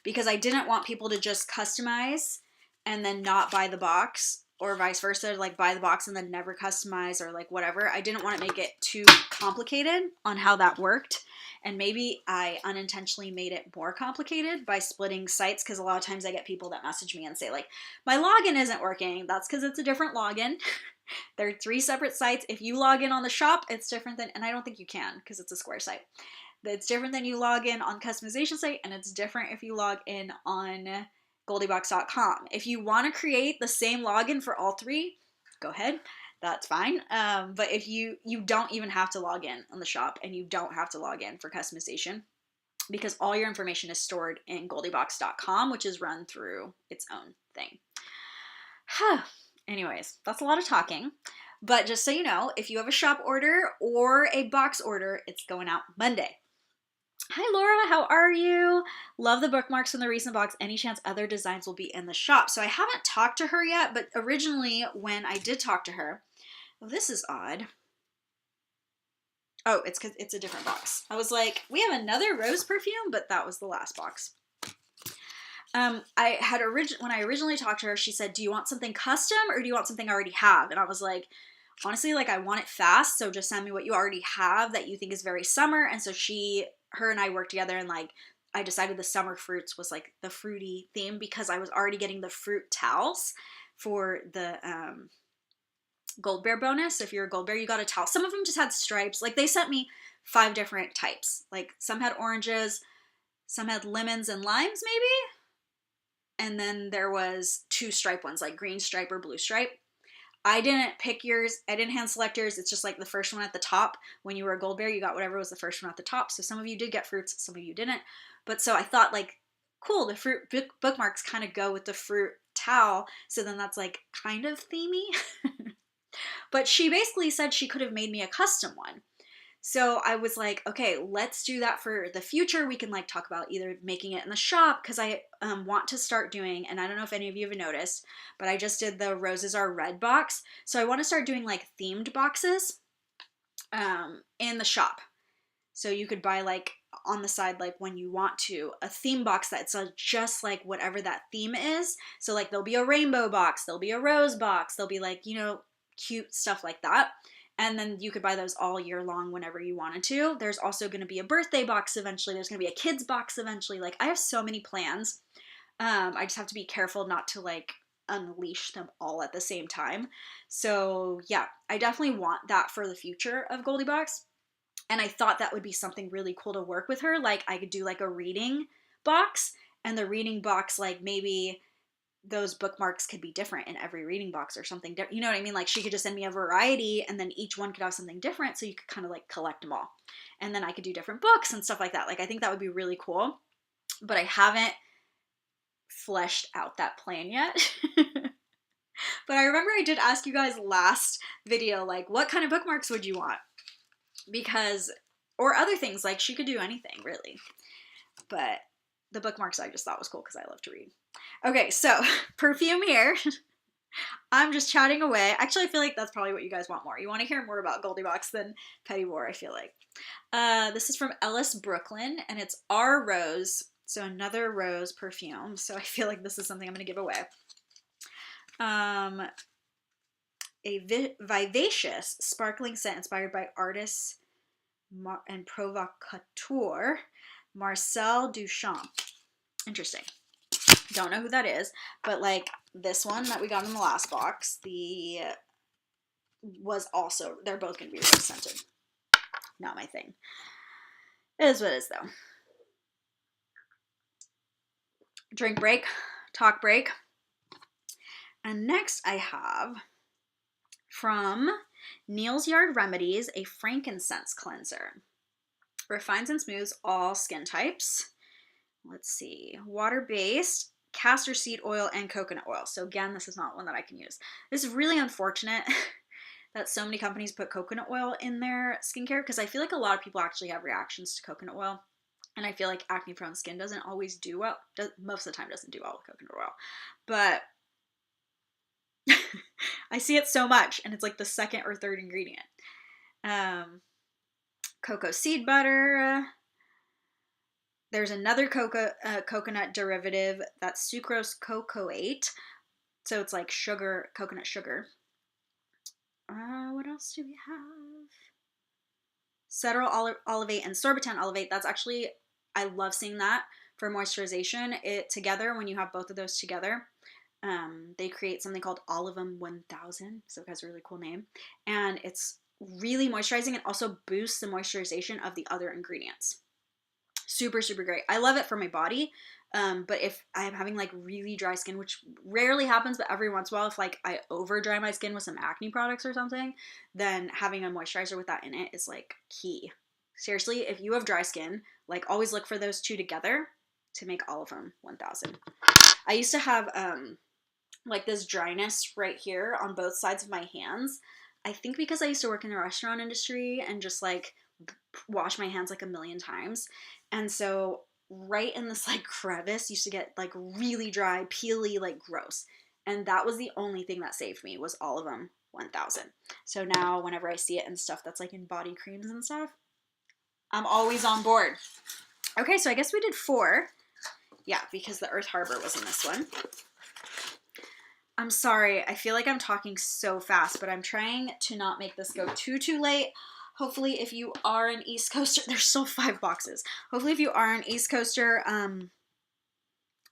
because I didn't want people to just customize and then not buy the box, or vice versa, like buy the box and then never customize or like whatever. I didn't want to make it too complicated on how that worked. And maybe I unintentionally made it more complicated by splitting sites, because a lot of times I get people that message me and say like, my login isn't working. That's because it's a different login. There are 3 separate sites. If you log in on the shop, it's different than, and I don't think you can because it's a Square site. It's different than you log in on customization site, and it's different if you log in on GoldieBox.com. If you want to create the same login for all 3, go ahead. That's fine. But if you don't even have to log in on the shop, and you don't have to log in for customization, because all your information is stored in GoldieBox.com, which is run through its own thing. Anyways, that's a lot of talking. But just so you know, if you have a shop order or a box order, it's going out Monday. Hi Laura, how are you? Love the bookmarks from the recent box. Any chance other designs will be in the shop? So I haven't talked to her yet, but originally when I did talk to her, oh, this is odd. Oh, it's because it's a different box. I was like, we have another rose perfume, but that was the last box. I had when I originally talked to her, she said, "Do you want something custom or do you want something I already have?" And I was like, honestly, like I want it fast, so just send me what you already have that you think is very summer. And so her and I worked together, and like I decided the summer fruits was like the fruity theme because I was already getting the fruit towels for the Gold Bear bonus. If you're a Gold Bear, you got a towel. Some of them just had stripes. Like they sent me 5 different types. Like some had oranges, some had lemons and limes maybe, and then there was 2 stripe ones, like green stripe or blue stripe. I didn't pick yours. I didn't hand select yours. It's just like the first one at the top. When you were a Gold Bear, you got whatever was the first one at the top. So some of you did get fruits, some of you didn't. But so I thought like, cool, the fruit bookmarks kind of go with the fruit towel. So then that's like kind of themey. But she basically said she could have made me a custom one. So I was like, okay, let's do that for the future. We can like talk about either making it in the shop, because I want to start doing, and I don't know if any of you have noticed, but I just did the Roses Are Red box. So I want to start doing like themed boxes in the shop. So you could buy like on the side, like when you want to, a theme box that's just like whatever that theme is. So like there'll be a rainbow box, there'll be a rose box, there'll be like, you know, cute stuff like that. And then you could buy those all year long whenever you wanted to. There's also going to be a birthday box eventually. There's going to be a kids box eventually. Like I have so many plans. I just have to be careful not to like unleash them all at the same time. So yeah, I definitely want that for the future of GoldieBox. And I thought that would be something really cool to work with her. Like I could do like a reading box, and the reading box, like maybe those bookmarks could be different in every reading box or something. You know what I mean? Like she could just send me a variety, and then each one could have something different, so you could kind of like collect them all. And then I could do different books and stuff like that. Like I think that would be really cool, but I haven't fleshed out that plan yet. But I remember I did ask you guys last video, like what kind of bookmarks would you want? Because, or other things, like she could do anything really. But the bookmarks I just thought was cool because I love to read. Okay, so perfume here. I'm just chatting away. Actually, I feel like that's probably what you guys want more. You want to hear more about GoldieBox than Petit Vore, I feel like. This is from Ellis Brooklyn, and it's Our Rose, so another rose perfume. So I feel like this is something I'm going to give away. A vivacious, sparkling scent inspired by artist and provocateur Marcel Duchamp. Interesting. Don't know who that is, but like this one that we got in the last box, was also, they're both going to be rose scented. Not my thing. It is what it is though. Drink break, talk break. And next I have from Neil's Yard Remedies, a frankincense cleanser. Refines and smooths all skin types. Let's see, water-based, castor seed oil, and coconut oil. So again, this is not one that I can use. This is really unfortunate that so many companies put coconut oil in their skincare, because I feel like a lot of people actually have reactions to coconut oil. And I feel like acne-prone skin doesn't always do well. Most of the time doesn't do well with coconut oil. But I see it so much, and it's like the second or third ingredient. Cocoa seed butter. There's another coconut derivative that's sucrose cocoate. So it's like sugar, coconut sugar. What else do we have? Cetyl olivate and sorbitan olivate. That's actually, I love seeing that for moisturization. It together, when you have both of those together, they create something called Olivum 1000. So it has a really cool name. And it's really moisturizing and also boosts the moisturization of the other ingredients. Super, super great. I love it for my body. But if I'm having like really dry skin, which rarely happens, but every once in a while, if like I over dry my skin with some acne products or something, then having a moisturizer with that in it is like key. Seriously, if you have dry skin, like always look for those two together to make Olivum 1000. I used to have like this dryness right here on both sides of my hands. I think because I used to work in the restaurant industry and just like wash my hands like a million times. And so right in this like crevice used to get like really dry, peely, like gross. And that was the only thing that saved me, was all of them 1000. So now whenever I see it and stuff that's like in body creams and stuff, I'm always on board. Okay, so I guess we did 4. Yeah, because the Earth Harbor was in this one. I'm sorry, I feel like I'm talking so fast, but I'm trying to not make this go too late. Hopefully, if you are an East Coaster, there's still 5 boxes. Hopefully, if you are an East Coaster,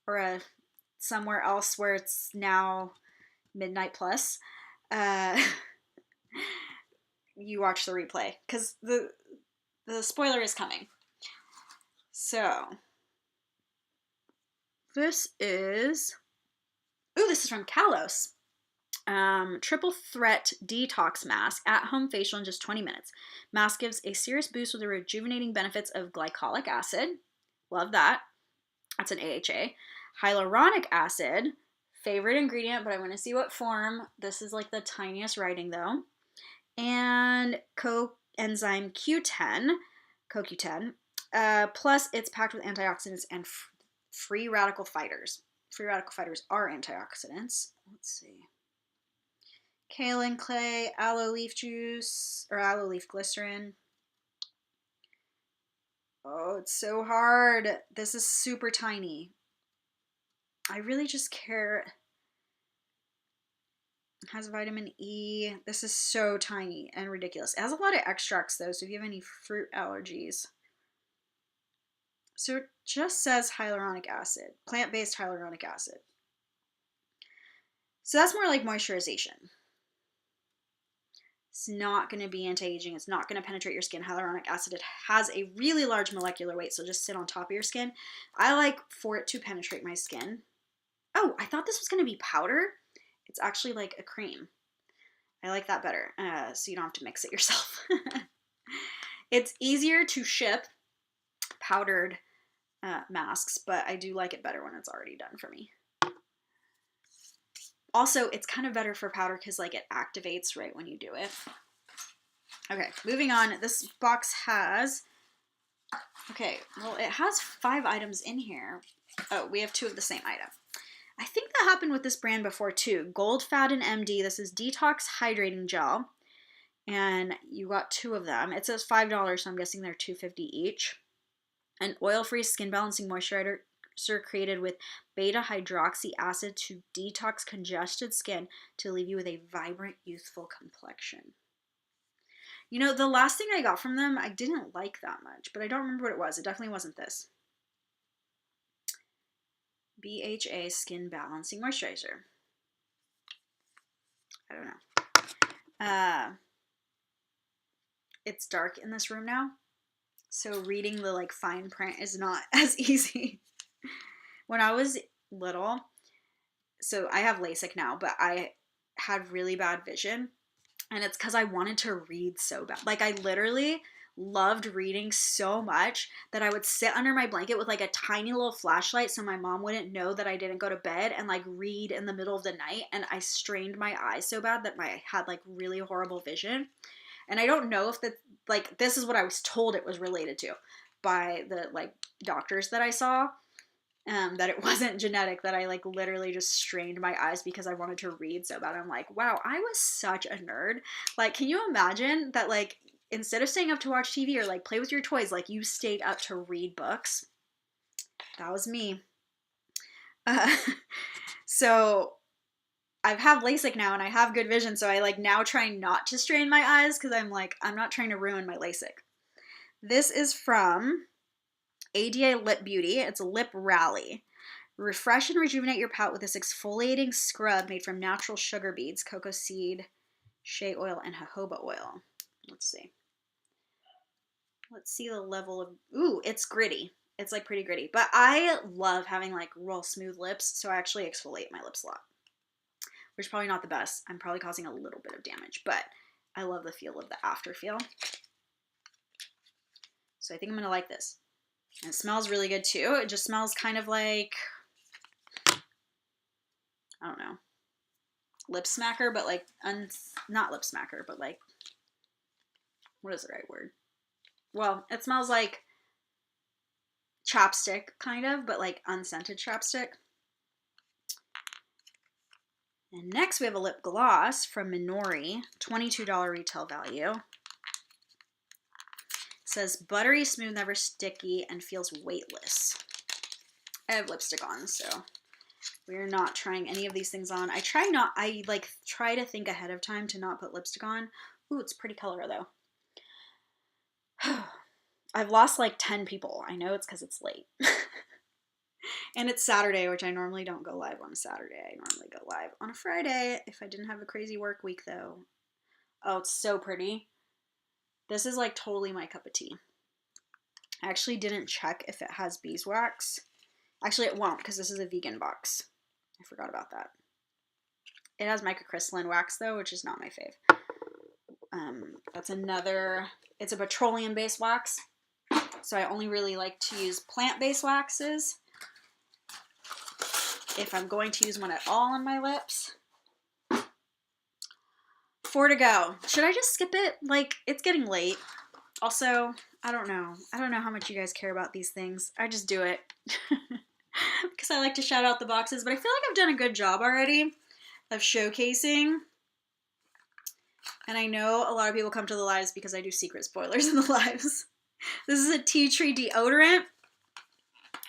or somewhere else where it's now midnight plus, you watch the replay, because the spoiler is coming. So, this is from Kalos. Triple Threat Detox Mask, at-home facial in just 20 minutes. Mask gives a serious boost with the rejuvenating benefits of glycolic acid. Love that. That's an AHA. Hyaluronic acid, favorite ingredient, but I want to see what form. This is like the tiniest writing though. And coenzyme Q10, CoQ10. Plus, it's packed with antioxidants and free radical fighters. Free radical fighters are antioxidants. Let's see. Kaolin clay, aloe leaf juice, or aloe leaf glycerin. Oh, it's so hard. This is super tiny. I really just care. It has vitamin E. This is so tiny and ridiculous. It has a lot of extracts though, so if you have any fruit allergies. So it just says hyaluronic acid, plant-based hyaluronic acid. So that's more like moisturization. It's not going to be anti-aging. It's not going to penetrate your skin. Hyaluronic acid, it has a really large molecular weight, so just sit on top of your skin. I like for it to penetrate my skin. Oh, I thought this was going to be powder. It's actually like a cream. I like that better, so you don't have to mix it yourself. It's easier to ship powdered masks, but I do like it better when it's already done for me. Also, it's kind of better for powder because like it activates right when you do it. Okay, moving on. This box has, okay, well, it has 5 items in here. Oh, we have 2 of the same item. I think that happened with this brand before too. Goldfaden MD. This is Detox Hydrating Gel. And you got 2 of them. It says $5, so I'm guessing they're $2.50 each. An oil-free skin balancing moisturizer created with beta-hydroxy acid to detox congested skin to leave you with a vibrant, youthful complexion. You know, the last thing I got from them, I didn't like that much, but I don't remember what it was. It definitely wasn't this. BHA Skin Balancing Moisturizer. I don't know. It's dark in this room now, so reading the like fine print is not as easy. When I was little, so I have LASIK now, but I had really bad vision, and it's because I wanted to read so bad. Like, I literally loved reading so much that I would sit under my blanket with like a tiny little flashlight so my mom wouldn't know that I didn't go to bed, and like read in the middle of the night, and I strained my eyes so bad that I had like really horrible vision. And I don't know if that, like, this is what I was told it was related to by the like doctors that I saw. That it wasn't genetic, that I like literally just strained my eyes because I wanted to read so bad. I'm like, wow, I was such a nerd. Like, can you imagine that, like, instead of staying up to watch TV or like play with your toys, like you stayed up to read books? That was me. So I have LASIK now and I have good vision, so I like now try not to strain my eyes because I'm like, I'm not trying to ruin my LASIK. This is from ADA Lip Beauty. It's a lip rally. Refresh and rejuvenate your palette with this exfoliating scrub made from natural sugar beads, cocoa seed, shea oil, and jojoba oil. Let's see. Let's see the level of, ooh, it's gritty. It's like pretty gritty, but I love having like real smooth lips, so I actually exfoliate my lips a lot, which is probably not the best. I'm probably causing a little bit of damage, but I love the feel of the after feel. So I think I'm going to like this. And it smells really good too. It just smells kind of like, I don't know, lip smacker, but like, not lip smacker, but like, what is the right word? well, it smells like chapstick, kind of, but like unscented chapstick. And next we have a lip gloss from Minori, $22 retail value. It says buttery, smooth, never sticky, and feels weightless. I have lipstick on, so we're not trying any of these things on. I try to think ahead of time to not put lipstick on. Ooh, it's a pretty color though. I've lost like 10 people. I know it's because it's late. And it's Saturday, which I normally don't go live on a Saturday. I normally go live on a Friday if I didn't have a crazy work week though. Oh, it's so pretty. This is like totally my cup of tea. I actually didn't check if it has beeswax. Actually, it won't because this is a vegan box. I forgot about that. It has microcrystalline wax though, which is not my fave. That's another, it's a petroleum-based wax. So I only really like to use plant-based waxes if I'm going to use one at all on my lips. 4 to go. Should I just skip it? Like, it's getting late. Also, I don't know. I don't know how much you guys care about these things. I just do it. Because I like to shout out the boxes, but I feel like I've done a good job already of showcasing. And I know a lot of people come to the lives because I do secret spoilers in the lives. This is a tea tree deodorant.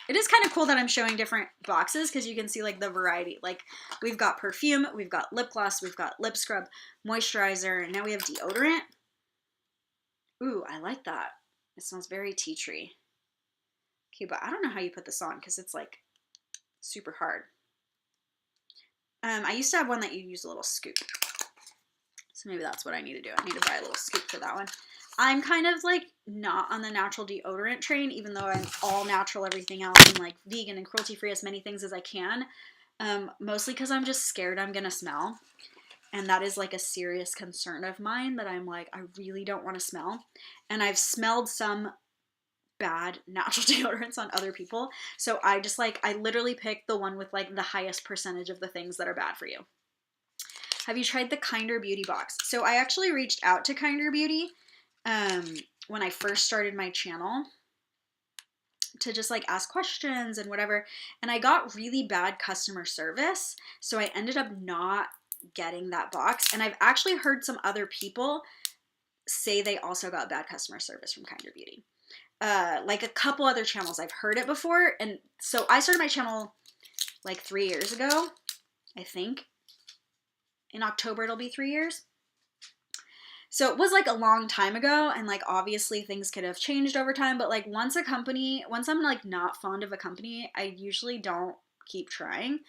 It is kind of cool that I'm showing different boxes because you can see like the variety. Like we've got perfume, we've got lip gloss, we've got lip scrub, moisturizer, and now we have deodorant. Ooh, I like that. It smells very tea tree. Okay, but I don't know how you put this on because it's like super hard. I used to have one that you use a little scoop. So maybe that's what I need to do. I need to buy a little scoop for that one. I'm kind of like not on the natural deodorant train, even though I'm all natural, everything else, and like vegan and cruelty-free, as many things as I can. Mostly because I'm just scared I'm going to smell. And that is like a serious concern of mine that I'm like, I really don't want to smell. And I've smelled some bad natural deodorants on other people. So I just like, I literally picked the one with like the highest percentage of the things that are bad for you. Have you tried the Kinder Beauty box? So I actually reached out to Kinder Beauty when I first started my channel to just like ask questions and whatever. And I got really bad customer service. So I ended up not getting that box. And I've actually heard some other people say they also got bad customer service from Kinder Beauty. Like a couple other channels, I've heard it before. And so I started my channel like 3 years ago, I think. In October, it'll be 3 years. So it was like a long time ago, and like obviously things could have changed over time, but like once I'm like not fond of a company, I usually don't keep trying.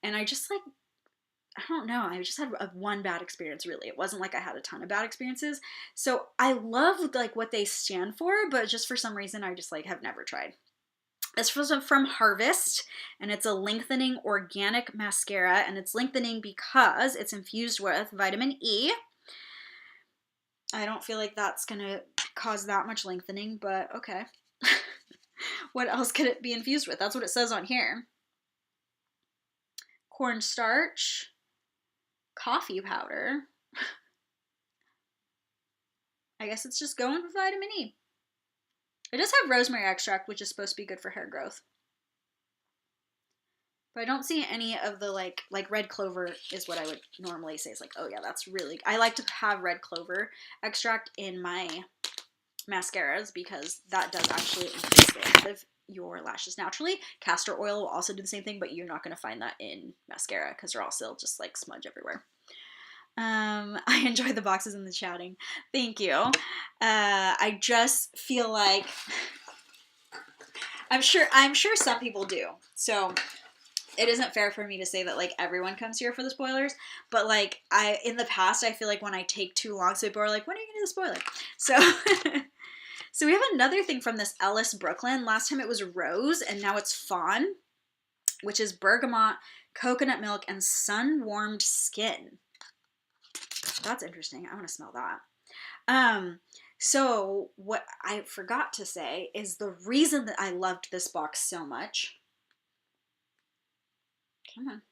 And I just like, I don't know, I just had one bad experience really. It wasn't like I had a ton of bad experiences. So I love like what they stand for, but just for some reason I just like have never tried. This was from Harvest, and it's a lengthening organic mascara, and it's lengthening because it's infused with vitamin E. I don't feel like that's gonna cause that much lengthening, but okay. What else could it be infused with? That's what it says on here. Cornstarch, coffee powder. I guess it's just going with vitamin E. It does have rosemary extract, which is supposed to be good for hair growth. But I don't see any of the like red clover is what I would normally say. It's like, oh yeah, that's really, I like to have red clover extract in my mascaras because that does actually increase the length of your lashes naturally. Castor oil will also do the same thing, but you're not going to find that in mascara because they're also just like smudge everywhere. I enjoy the boxes and the chatting. Thank you. I just feel like I'm sure some people do. So it isn't fair for me to say that like everyone comes here for the spoilers, but like in the past I feel like when I take too long, so people are like, when are you gonna do the spoiler? So so we have another thing from this Ellis Brooklyn. Last time it was rose and now it's fawn, which is bergamot, coconut milk, and sun-warmed skin. That's interesting. I want to smell that. So what I forgot to say is the reason that I loved this box so much. Come on.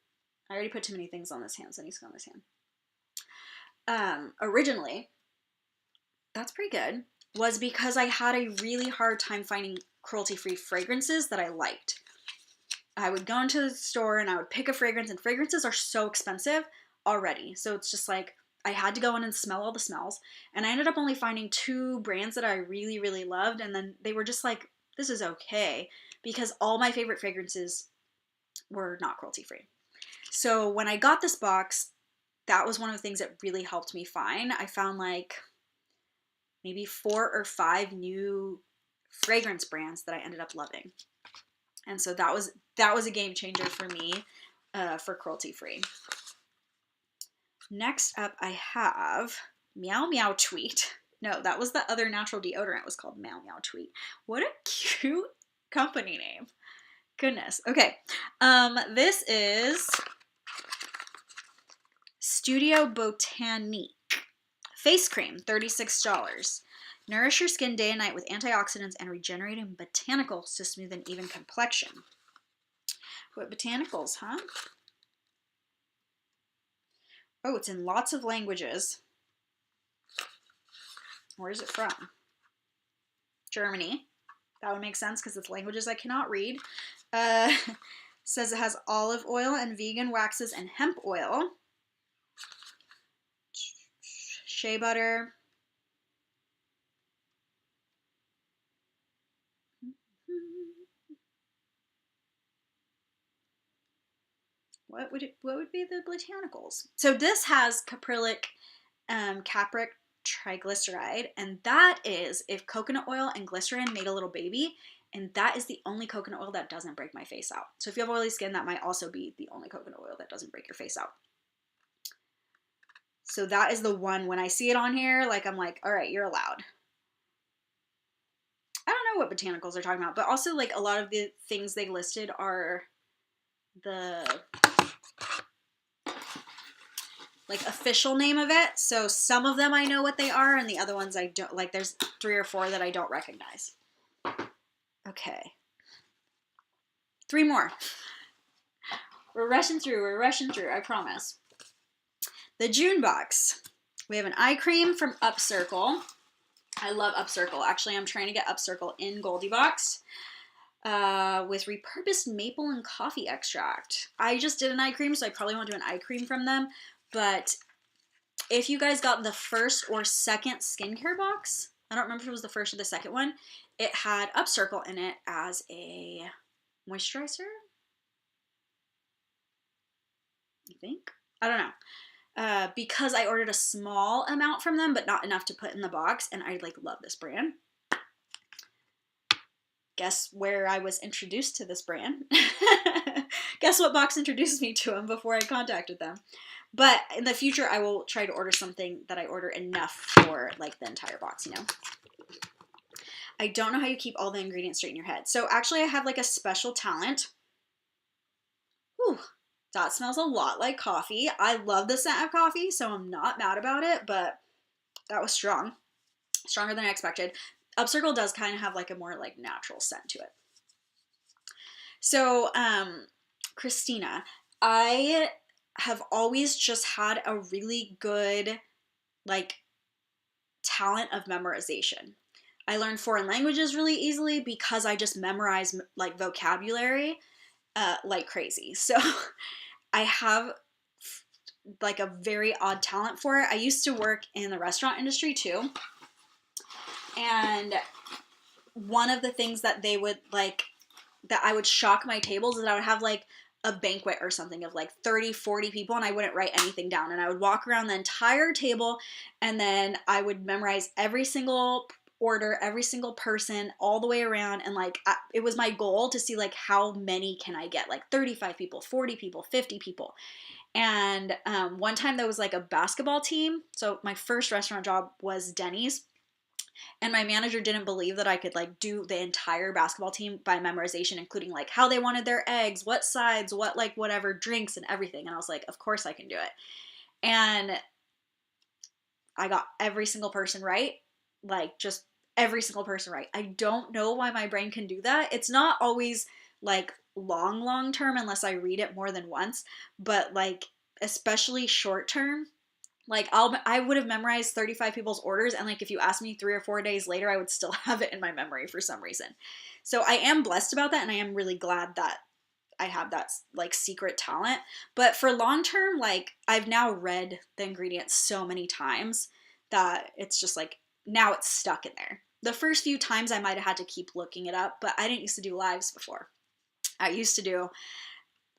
I already put too many things on this hand, so I need to go on this hand. Originally, that's pretty good. was because I had a really hard time finding cruelty-free fragrances that I liked. I would go into the store and I would pick a fragrance, and fragrances are so expensive already. So it's just like I had to go in and smell all the smells. And I ended up only finding 2 brands that I really, really loved. And then they were just like, this is okay, because all my favorite fragrances were not cruelty-free. So when I got this box, that was one of the things that really helped me find. I found like maybe 4 or 5 new fragrance brands that I ended up loving. And so that was a game changer for me for cruelty-free. Next up, I have Meow Meow Tweet. No, that was the other natural deodorant. It was called Meow Meow Tweet. What a cute company name. Goodness. Okay. This is Studio Botanique face cream, $36. Nourish your skin day and night with antioxidants and regenerating botanicals to smooth an even complexion. What botanicals, huh? Oh, it's in lots of languages. Where is it from? Germany. That would make sense because it's languages I cannot read. Says it has olive oil and vegan waxes and hemp oil. Shea butter. What would be the botanicals? So this has caprylic, capric triglyceride, and that is if coconut oil and glycerin made a little baby, and that is the only coconut oil that doesn't break my face out. So if you have oily skin, that might also be the only coconut oil that doesn't break your face out. So that is the one, when I see it on here, like I'm like, all right, you're allowed. I don't know what botanicals are talking about, but also like a lot of the things they listed are the like official name of it. So some of them I know what they are, and the other ones I don't. Like there's 3 or 4 that I don't recognize. Okay. 3 more. We're rushing through, I promise. The June box. We have an eye cream from Upcircle. I love Upcircle. Actually, I'm trying to get Upcircle in GoldieBox. With repurposed maple and coffee extract. I just did an eye cream, so I probably won't do an eye cream from them. But if you guys got the first or second skincare box, I don't remember if it was the first or the second one, it had Upcircle in it as a moisturizer. I think. I don't know. Because I ordered a small amount from them, but not enough to put in the box, and I like love this brand. Guess where I was introduced to this brand? Guess what box introduced me to them before I contacted them? But in the future, I will try to order something that I order enough for like the entire box, you know? I don't know how you keep all the ingredients straight in your head. So actually I have like a special talent. Whew, that smells a lot like coffee. I love the scent of coffee, so I'm not mad about it, but that was strong. Stronger than I expected. Upcircle does kind of have like a more like natural scent to it. So, Christina, I have always just had a really good like talent of memorization. I learned foreign languages really easily because I just memorize like vocabulary like crazy. So I have like a very odd talent for it. I used to work in the restaurant industry too. And one of the things that they would like, that I would shock my tables is that I would have like a banquet or something of like 30, 40 people, and I wouldn't write anything down. And I would walk around the entire table, and then I would memorize every single order, every single person all the way around. And like, it was my goal to see like how many can I get, like 35 people, 40 people, 50 people. And one time there was like a basketball team. So my first restaurant job was Denny's. And my manager didn't believe that I could like do the entire basketball team by memorization, including like how they wanted their eggs, what sides, what like whatever drinks and everything. And I was like, of course I can do it. And I got every single person right. Like just every single person right. I don't know why my brain can do that. It's not always like long term unless I read it more than once, but like especially short term. Like I would have memorized 35 people's orders, and like if you asked me 3 or 4 days later, I would still have it in my memory for some reason. So I am blessed about that, and I am really glad that I have that like secret talent. But for long term, like I've now read the ingredients so many times that it's just like now it's stuck in there. The first few times I might have had to keep looking it up, but I didn't used to do lives before. I used to do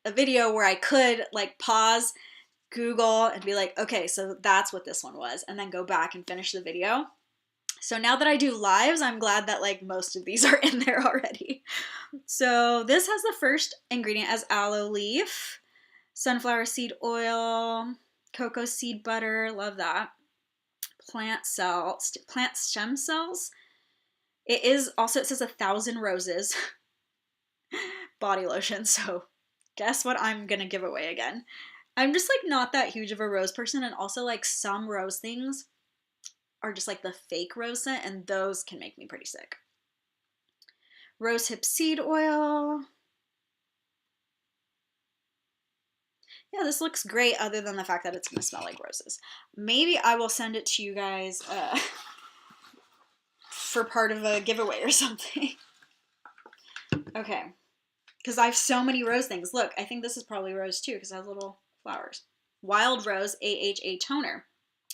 a video where I could like pause, Google, and be like, okay, so that's what this one was, and then go back and finish the video. So now that I do lives, I'm glad that like most of these are in there already. So this has the first ingredient as aloe leaf, sunflower seed oil, cocoa seed butter, love that, plant stem cells. It is also, it says 1,000 roses, body lotion, so guess what I'm gonna give away again. I'm just like not that huge of a rose person, and also like some rose things are just like the fake rose scent, and those can make me pretty sick. Rose hip seed oil. Yeah, this looks great other than the fact that it's gonna smell like roses. Maybe I will send it to you guys for part of a giveaway or something. Okay, because I have so many rose things. Look, I think this is probably rose too because it has little flowers. Wild Rose AHA Toner.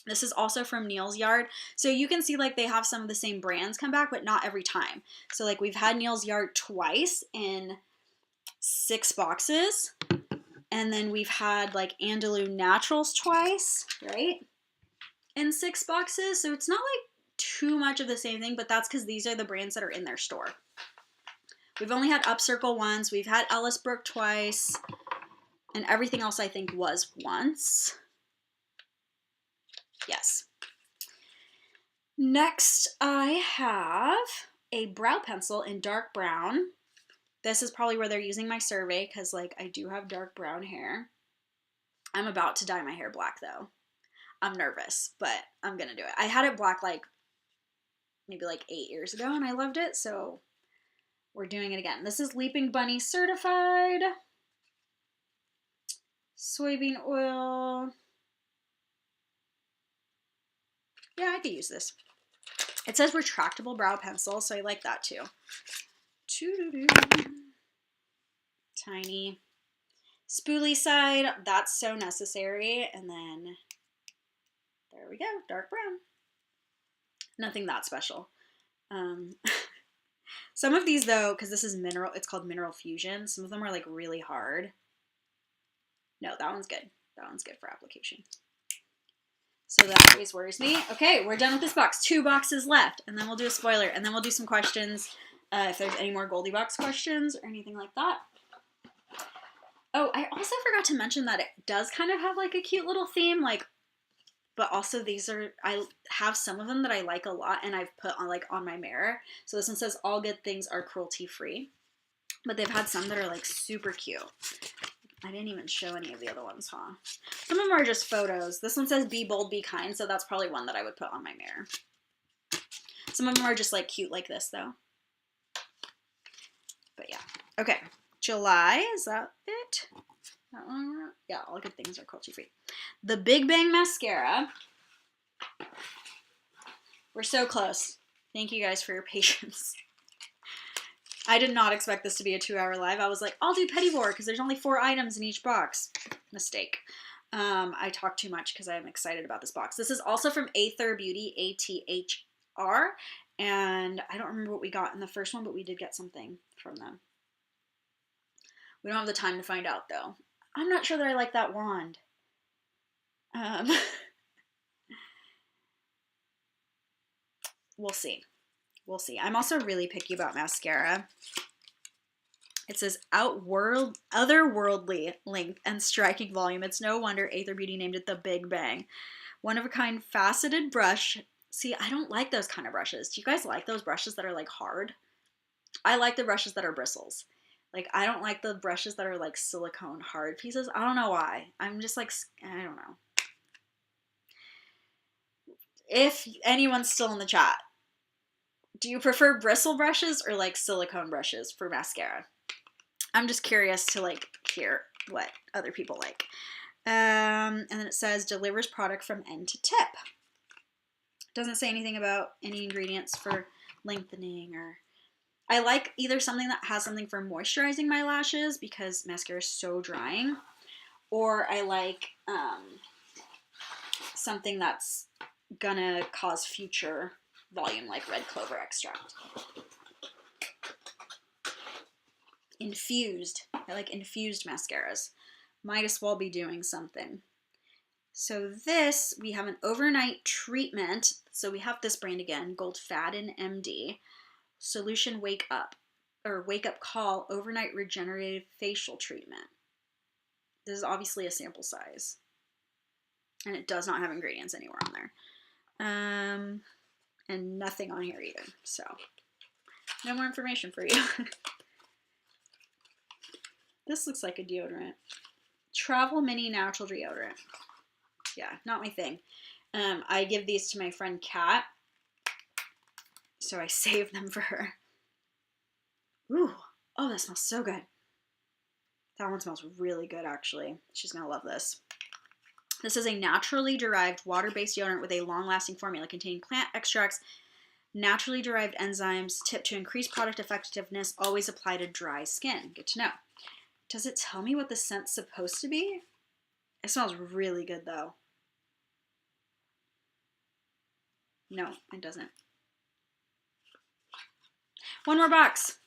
This is also from Neil's Yard. So you can see like they have some of the same brands come back, but not every time. So like we've had Neil's Yard twice in 6 boxes. And then we've had like Andalou Naturals twice, right? In 6 boxes. So it's not like too much of the same thing, but that's because these are the brands that are in their store. We've only had Upcircle once. We've had Ellisbrook twice. And everything else I think was once. Yes. Next, I have a brow pencil in dark brown. This is probably where they're using my survey because like I do have dark brown hair. I'm about to dye my hair black though. I'm nervous, but I'm gonna do it. I had it black like maybe like 8 years ago and I loved it, so we're doing it again. This is Leaping Bunny certified. Soybean oil. Yeah, I could use this. It says retractable brow pencil, so I like that too. Tiny. Spoolie side, that's so necessary. And then, there we go, dark brown. Nothing that special. Some of these though, because this is mineral, it's called Mineral Fusion. Some of them are like really hard. No, that one's good. That one's good for application. So that always worries me. Okay, we're done with this box. 2 boxes left, and then we'll do a spoiler, and then we'll do some questions, if there's any more GoldieBox questions or anything like that. Oh, I also forgot to mention that it does kind of have like a cute little theme, like, but also these are, I have some of them that I like a lot, and I've put on like on my mirror. So this one says all good things are cruelty-free, but they've had some that are like super cute. I didn't even show any of the other ones, huh? Some of them are just photos. This one says be bold, be kind, so that's probably one that I would put on my mirror. Some of them are just like cute like this though. But yeah. Okay. July, is that it? That one? Yeah, all good things are cruelty-free. The Big Bang Mascara. We're so close. Thank you guys for your patience. I did not expect this to be a 2-hour live. I was like, I'll do Petit Vore because there's only 4 items in each box. Mistake. I talk too much because I'm excited about this box. This is also from Aether Beauty, A-T-H-R. And I don't remember what we got in the first one, but we did get something from them. We don't have the time to find out, though. I'm not sure that I like that wand. We'll see. We'll see. I'm also really picky about mascara. It says otherworldly length and striking volume. It's no wonder Aether Beauty named it the Big Bang. One-of-a-kind faceted brush. See, I don't like those kind of brushes. Do you guys like those brushes that are like hard? I like the brushes that are bristles. Like, I don't like the brushes that are like silicone hard pieces. I don't know why. I'm just like, I don't know. If anyone's still in the chat, do you prefer bristle brushes or like silicone brushes for mascara? I'm just curious to like hear what other people like. And then it says delivers product from end to tip. Doesn't say anything about any ingredients for lengthening or... I like either something that has something for moisturizing my lashes because mascara is so drying, or I like something that's gonna cause future volume, like red clover extract. Infused. I like infused mascaras. Might as well be doing something. So this, we have an overnight treatment. So we have this brand again, Goldfaden MD. Solution Wake Up, or Wake Up Call Overnight Regenerative Facial Treatment. This is obviously a sample size. And it does not have ingredients anywhere on there. And nothing on here either. So, no more information for you. This looks like a deodorant. Travel Mini Natural Deodorant. Yeah, not my thing. I give these to my friend Kat. So I save them for her. Ooh. Oh, that smells so good. That one smells really good, actually. She's going to love this. This is a naturally derived water-based deodorant with a long-lasting formula containing plant extracts, naturally derived enzymes, tipped to increase product effectiveness, always apply to dry skin. Good to know. Does it tell me what the scent's supposed to be? It smells really good, though. No, it doesn't. One more box.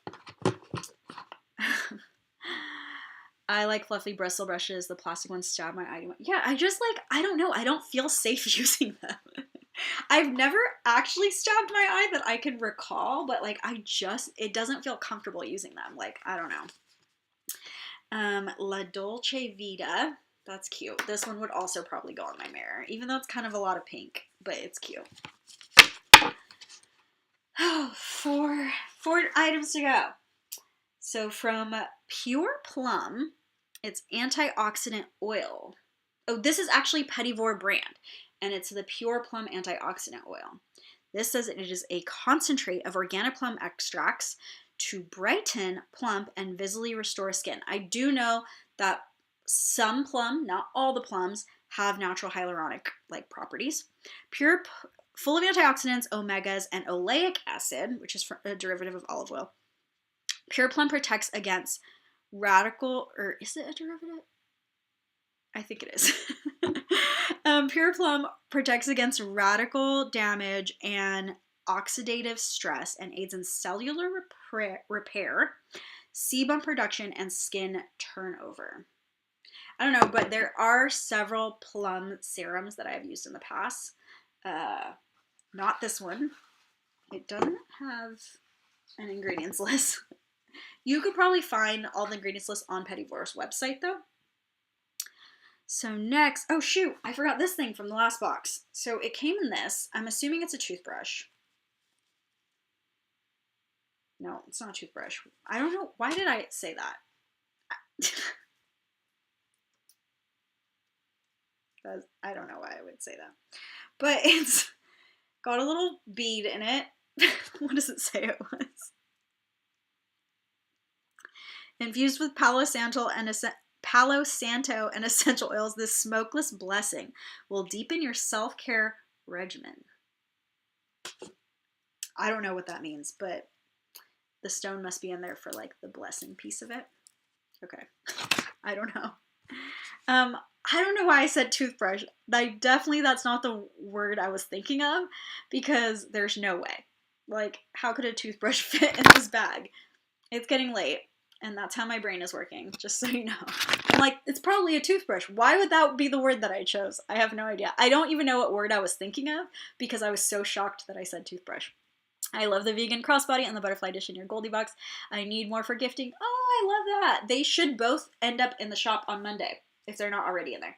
I like fluffy bristle brushes. The plastic ones stab my eye. Yeah, I just like, I don't know. I don't feel safe using them. I've never actually stabbed my eye that I can recall, but like it doesn't feel comfortable using them. Like, I don't know. La Dolce Vita. That's cute. This one would also probably go on my mirror, even though it's kind of a lot of pink, but it's cute. Oh, four items to go. So from Pure Plum, it's antioxidant oil. Oh, this is actually Petit Vore brand, and it's the Pure Plum antioxidant oil. This says it is a concentrate of organic plum extracts to brighten, plump, and visibly restore skin. I do know that some plum, not all the plums, have natural hyaluronic-like properties. Full of antioxidants, omegas, and oleic acid, which is a derivative of olive oil. Pure Plum protects against radical, or is it a derivative? I think it is. Pure Plum protects against radical damage and oxidative stress and aids in cellular repair, sebum production, and skin turnover. I don't know, but there are several plum serums that I have used in the past. Not this one. It doesn't have an ingredients list. You could probably find all the ingredients list on Petit Vore's website, though. So next, oh shoot, I forgot this thing from the last box. So it came in this. I'm assuming it's a toothbrush. No, it's not a toothbrush. I don't know. Why did I say that? I don't know why I would say that. But it's got a little bead in it. What does it say it was? Infused with Palo Santo and essential oils, this smokeless blessing will deepen your self-care regimen. I don't know what that means, but the stone must be in there for like the blessing piece of it. Okay. I don't know. I don't know why I said toothbrush. That's not the word I was thinking of, because there's no way. Like, how could a toothbrush fit in this bag? It's getting late, and that's how my brain is working, just so you know. I'm like, it's probably a toothbrush. Why would that be the word that I chose? I have no idea. I don't even know what word I was thinking of, because I was so shocked that I said toothbrush. I love the vegan crossbody and the butterfly dish in your GoldieBox. I need more for gifting. Oh, I love that. They should both end up in the shop on Monday, if they're not already in there.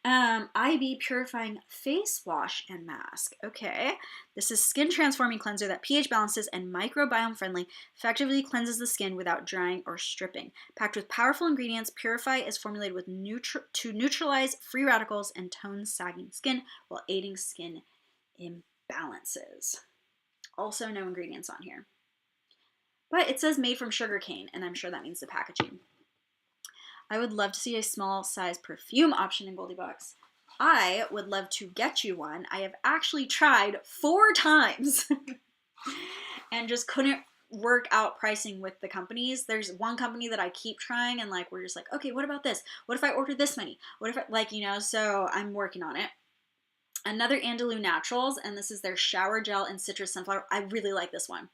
IB Purifying Face Wash and Mask. Okay. This is skin transforming cleanser that pH balances and microbiome friendly, effectively cleanses the skin without drying or stripping. Packed with powerful ingredients, Purify is formulated with to neutralize free radicals and tone sagging skin while aiding skin imbalances. Also no ingredients on here. But it says made from sugarcane, and I'm sure that means the packaging. I would love to see a small size perfume option in GoldieBox. I would love to get you one. I have actually tried 4 times and just couldn't work out pricing with the companies. There's one company that I keep trying, and like we're just like, okay, what about this? What if I order this many? What if I, like, you know, so I'm working on it. Another Andalou Naturals, and this is their shower gel and citrus sunflower. I really like this one.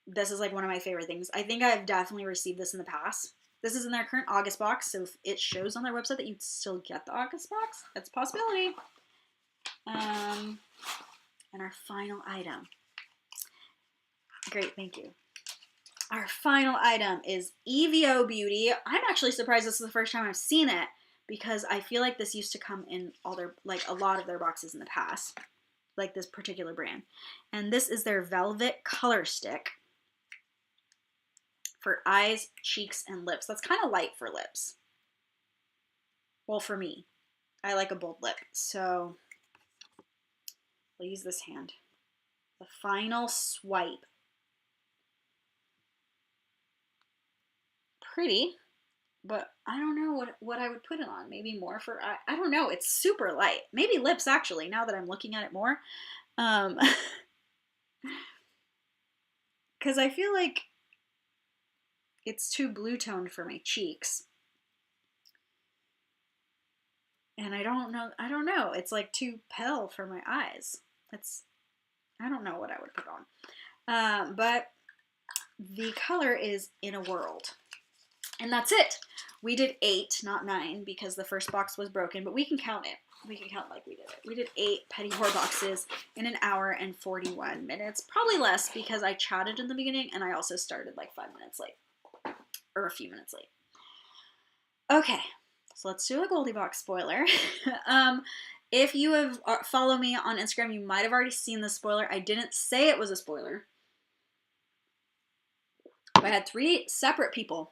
This is like one of my favorite things. I think I've definitely received this in the past. This is in their current August box, so if it shows on their website that you'd still get the August box, that's a possibility. And our final item. Great, thank you. Our final item is EVO Beauty. I'm actually surprised this is the first time I've seen it, because I feel like this used to come in all their, like a lot of their boxes in the past, like this particular brand. And this is their Velvet Color Stick for eyes, cheeks, and lips. That's kind of light for lips. Well, for me, I like a bold lip. So I'll use this hand. The final swipe. Pretty, but I don't know what I would put it on. Maybe more for, I don't know. It's super light. Maybe lips, actually, now that I'm looking at it more. Because I feel like it's too blue toned for my cheeks. And I don't know. It's like too pale for my eyes. I don't know what I would put on. But the color is In a World. And that's it. We did 8, not 9, because the first box was broken, but we can count it. We can count like we did it. We did 8 Petit Vore boxes in 1 hour and 41 minutes. Probably less because I chatted in the beginning and I also started like 5 minutes late. Or a few minutes late. Okay, so let's do a GoldieBox spoiler. If you have followed me on Instagram, you might have already seen the spoiler. I didn't say it was a spoiler. But I had 3 separate people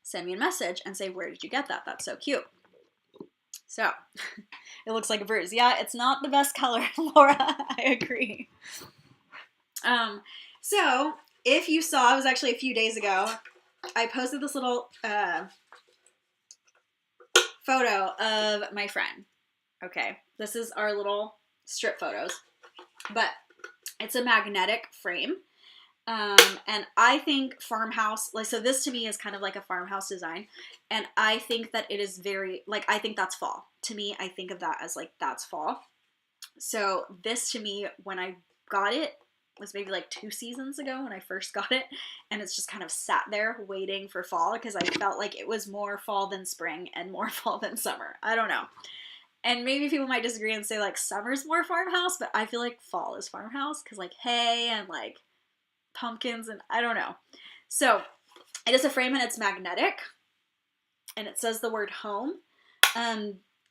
send me a message and say, where did you get that? That's so cute. So, it looks like a bruise. Yeah, it's not the best color, Laura. I agree. So, if you saw, it was actually a few days ago, I posted this little photo of my friend. Okay, this is our little strip photos, but it's a magnetic frame. And I think farmhouse, like, so this to me is kind of like a farmhouse design. And I think that it is very, like, I think that's fall. To me, I think of that as like, that's fall. So this to me, when I got it, was maybe like 2 seasons ago when I first got it. And it's just kind of sat there waiting for fall because I felt like it was more fall than spring and more fall than summer. I don't know. And maybe people might disagree and say like summer's more farmhouse, but I feel like fall is farmhouse because like hay and like pumpkins and I don't know. So it is a frame and it's magnetic and it says the word home.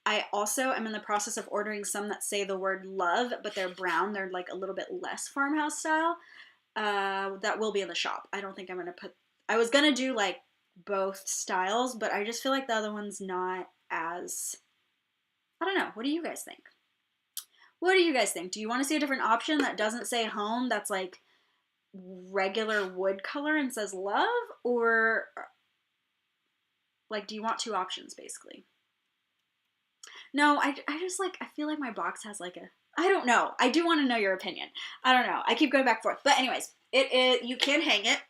I also am in the process of ordering some that say the word love, but they're brown. They're like a little bit less farmhouse style. That will be in the shop. I don't think I'm going to put, I was going to do like both styles, but I just feel like the other one's not as, I don't know. What do you guys think? What do you guys think? Do you want to see a different option that doesn't say home, that's like regular wood color and says love? Or like, do you want 2 options basically? No, I just like, I feel like my box has like a, I don't know. I do want to know your opinion. I don't know. I keep going back and forth. But anyways, you can hang it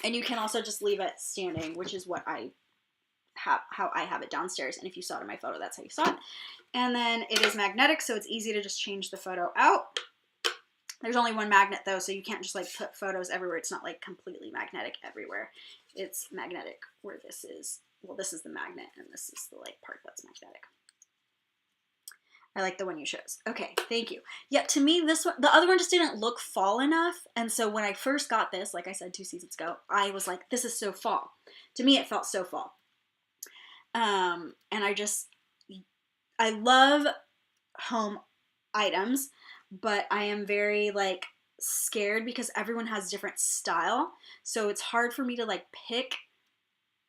and you can also just leave it standing, which is what I have, how I have it downstairs. And if you saw it in my photo, that's how you saw it. And then it is magnetic, so it's easy to just change the photo out. There's only one magnet though, so you can't just like put photos everywhere. It's not like completely magnetic everywhere. It's magnetic where this is. Well, this is the magnet and this is the like part that's magnetic. I like the one you chose. Okay, thank you. Yeah, to me, this one, the other one just didn't look fall enough. And so when I first got this, like I said 2 seasons ago, I was like, this is so fall. To me, it felt so fall. And I love home items, but I am very like scared because everyone has different style. So it's hard for me to like pick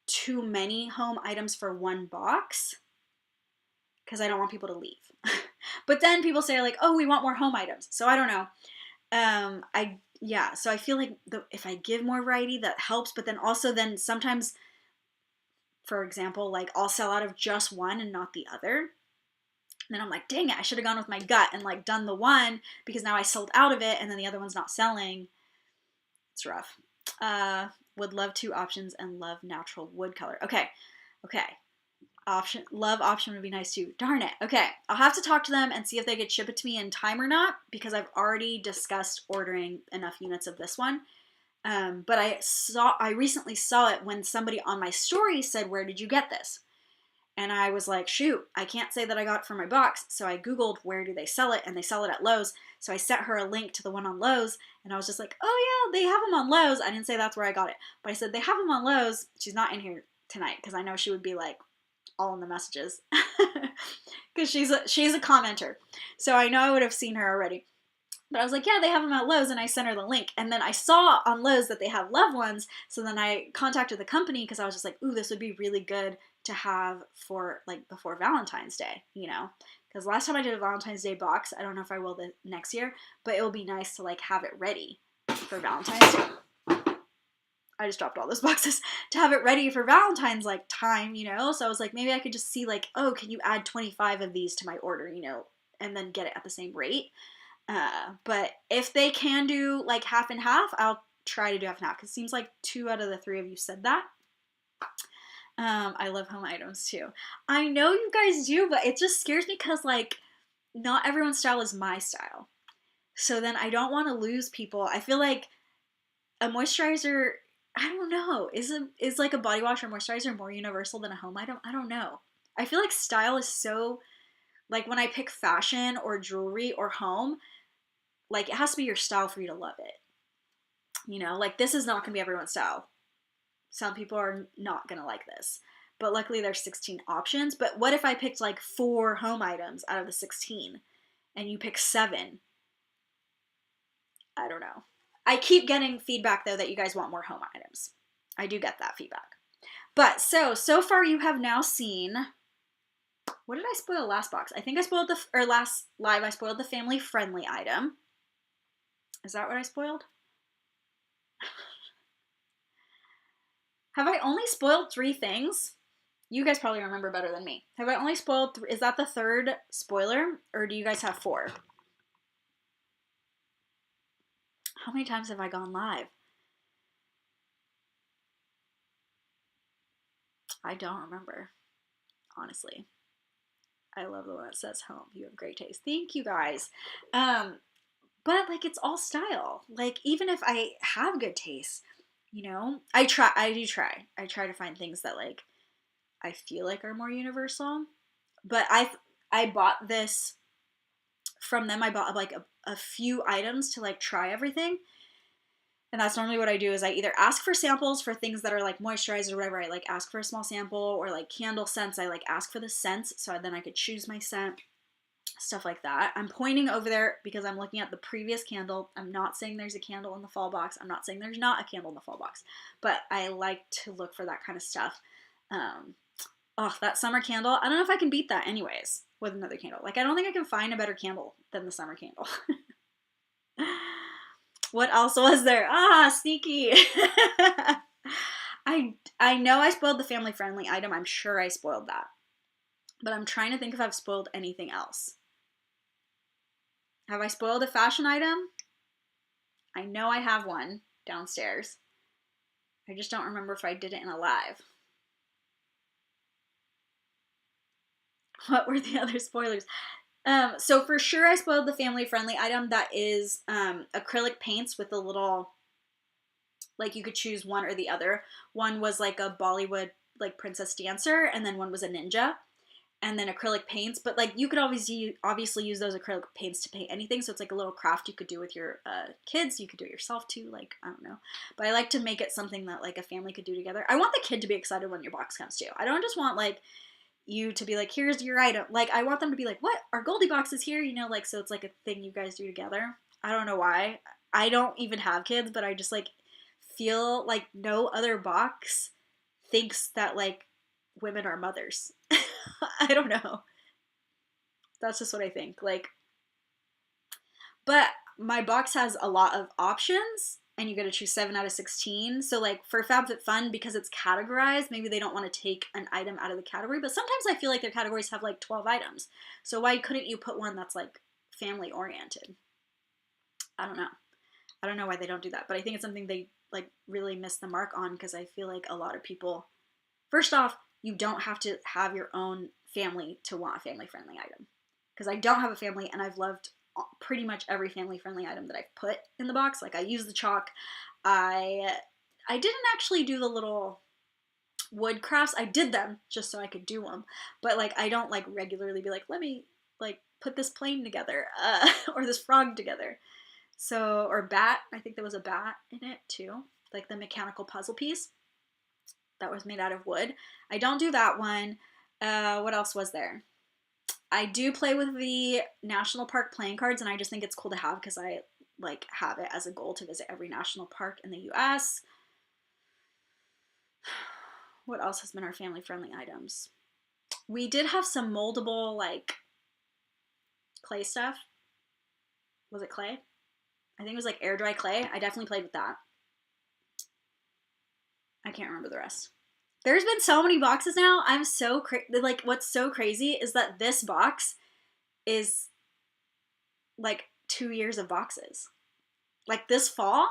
too many home items for one box because I don't want people to leave. But then people say like, oh, we want more home items. So I don't know. So I feel like if I give more variety, that helps. But then also then sometimes for example, like I'll sell out of just one and not the other. And then I'm like, dang it, I should have gone with my gut and like done the one because now I sold out of it and then the other one's not selling. It's rough. Would love 2 options and love natural wood color. Okay. Love option would be nice too. Darn it. Okay. I'll have to talk to them and see if they could ship it to me in time or not because I've already discussed ordering enough units of this one. But I recently saw it when somebody on my story said, where did you get this? And I was like, shoot, I can't say that I got it from my box. So I Googled where do they sell it, and they sell it at Lowe's. So I sent her a link to the one on Lowe's, and I was just like, oh yeah, they have them on Lowe's. I didn't say that's where I got it, but I said they have them on Lowe's. She's not in here tonight because I know she would be like all in the messages because she's a commenter. So I know I would have seen her already. But I was like, yeah, they have them at Lowe's, and I sent her the link. And then I saw on Lowe's that they have loved ones, so then I contacted the company because I was just like, ooh, this would be really good to have for, like, before Valentine's Day, you know? Because last time I did a Valentine's Day box, I don't know if I will the next year, but it will be nice to, like, have it ready for Valentine's Day. I just dropped all those boxes. To have it ready for Valentine's, like, time, you know? So I was like, maybe I could just see, like, oh, can you add 25 of these to my order, you know? And then get it at the same rate. But if they can do like half and half, I'll try to do half and half because it seems like 2 out of the 3 of you said that. I love home items too. I know you guys do, but it just scares me because like not everyone's style is my style. So then I don't want to lose people. I feel like a moisturizer, I don't know, is like a body wash or moisturizer more universal than a home item? I don't know. I feel like style is so, like when I pick fashion or jewelry or home, like it has to be your style for you to love it. You know, like this is not going to be everyone's style. Some people are not going to like this. But luckily there's 16 options. But what if I picked like 4 home items out of the 16 and you pick 7? I don't know. I keep getting feedback though that you guys want more home items. I do get that feedback. But so far you have now seen, what did I spoil last box? I think I spoiled last live I spoiled the family friendly item. Is that what I spoiled? Have I only spoiled 3 things? You guys probably remember better than me. Have I only spoiled 3? Is that the 3rd spoiler? Or do you guys have 4? How many times have I gone live? I don't remember, honestly. I love the one that says home. You have great taste. Thank you guys. But like it's all style. Like even if I have good taste, you know, I do try. I try to find things that like I feel like are more universal. But I bought this from them. I bought like a few items to like try everything. And that's normally what I do is I either ask for samples for things that are like moisturized or whatever. I like ask for a small sample, or like candle scents. I like ask for the scents so then I could choose my scent. Stuff like that. I'm pointing over there because I'm looking at the previous candle. I'm not saying there's a candle in the fall box. I'm not saying there's not a candle in the fall box, but I like to look for that kind of stuff. Oh, that summer candle. I don't know if I can beat that anyways with another candle. Like, I don't think I can find a better candle than the summer candle. What else was there? Ah, sneaky. I know I spoiled the family friendly item. I'm sure I spoiled that. But I'm trying to think if I've spoiled anything else. Have I spoiled a fashion item? I know I have one downstairs. I just don't remember if I did it in a live. What were the other spoilers? So for sure I spoiled the family friendly item that is acrylic paints with a little, like you could choose one or the other. One was like a Bollywood like princess dancer, and then one was a ninja. And then acrylic paints, but like you could obviously use those acrylic paints to paint anything. So it's like a little craft you could do with your kids. You could do it yourself too. Like, I don't know. But I like to make it something that like a family could do together. I want the kid to be excited when your box comes too. I don't just want like you to be like, here's your item. Like, I want them to be like, what? Our GoldieBox is here, you know, like, so it's like a thing you guys do together. I don't know why. I don't even have kids, but I just like feel like no other box thinks that like women are mothers. I don't know. That's just what I think. Like, but my box has a lot of options, and you get to choose 7 out of 16. So like for FabFitFun, because it's categorized, maybe they don't want to take an item out of the category, but sometimes I feel like their categories have like 12 items. So why couldn't you put one that's like family oriented? I don't know. I don't know why they don't do that, but I think it's something they like really miss the mark on, because I feel like a lot of people, first off, you don't have to have your own family to want a family friendly item. Because I don't have a family, and I've loved pretty much every family friendly item that I've put in the box. Like I use the chalk. I didn't actually do the little wood crafts. I did them just so I could do them, but like I don't like regularly be like, let me like put this plane together or this frog together. So, or bat, I think there was a bat in it too, like the mechanical puzzle piece that was made out of wood. I don't do that one. What else was there? I do play with the national park playing cards, and I just think it's cool to have because I like have it as a goal to visit every national park in the US. What else has been our family friendly items? We did have some moldable like clay stuff. Was it clay? I think it was like air dry clay. I definitely played with that. I can't remember the rest. There's been so many boxes now. I'm so like what's so crazy is that this box is like 2 years of boxes. Like this fall,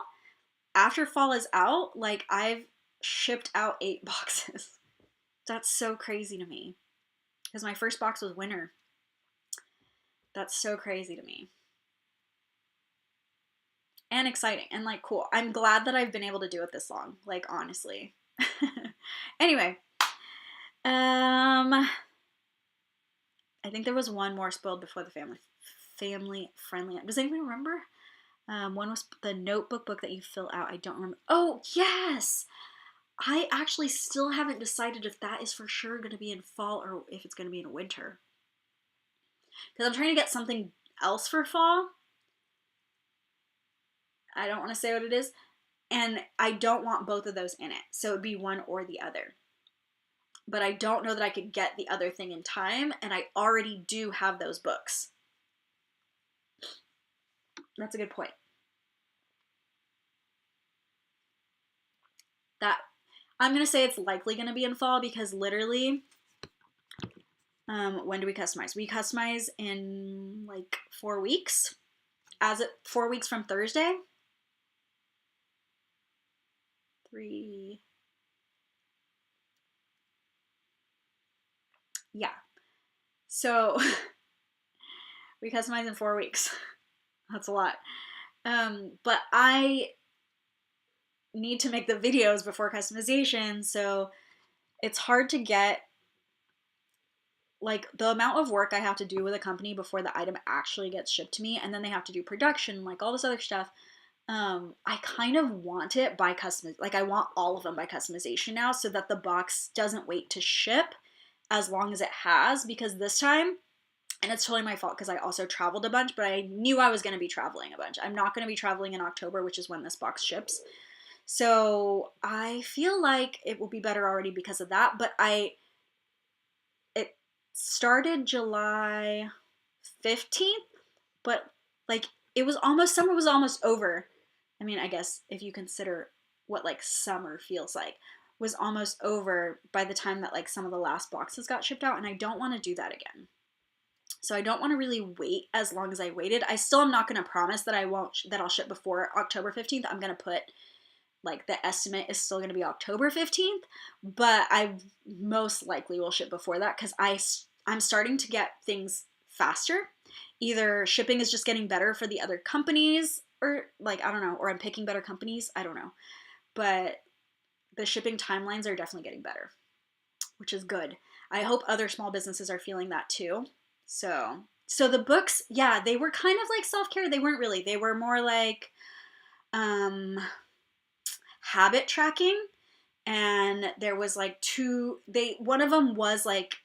after fall is out, like I've shipped out 8 boxes. That's so crazy to me. Because my first box was winter. That's so crazy to me. And exciting and like cool. I'm glad that I've been able to do it this long. Like honestly. Anyway. I think there was one more spoiled before the family friendly. Does anyone remember? One was the notebook book that you fill out. I don't remember. Oh, yes! I actually still haven't decided if that is for sure going to be in fall or if it's going to be in winter. Because I'm trying to get something else for fall. I don't want to say what it is. And I don't want both of those in it. So it would be one or the other. But I don't know that I could get the other thing in time. And I already do have those books. That's a good point. That I'm going to say it's likely going to be in fall because literally, when do we customize? We customize in like 4 weeks. 4 weeks from Thursday. 3. Yeah. So we customize in 4 weeks. That's a lot. But I need to make the videos before customization, so it's hard to get like the amount of work I have to do with a company before the item actually gets shipped to me, and then they have to do production, like all this other stuff. I kind of want it by like I want all of them by customization now, so that the box doesn't wait to ship as long as it has, because this time, and it's totally my fault because I also traveled a bunch, but I knew I was going to be traveling a bunch. I'm not going to be traveling in October, which is when this box ships. So I feel like it will be better already because of that, but it started July 15th, but like summer was almost over. I mean, I guess if you consider what like summer feels like, was almost over by the time that like some of the last boxes got shipped out, and I don't want to do that again. So I don't want to really wait as long as I waited. I still am not going to promise that I'll ship before October 15th. I'm going to put like the estimate is still going to be October 15th, but I most likely will ship before that because I'm starting to get things faster. Either shipping is just getting better for the other companies, or like, I don't know, or I'm picking better companies. I don't know. But the shipping timelines are definitely getting better, which is good. I hope other small businesses are feeling that too. So the books, yeah, they were kind of like self-care. They weren't really. They were more like habit tracking. And there was like one of them was like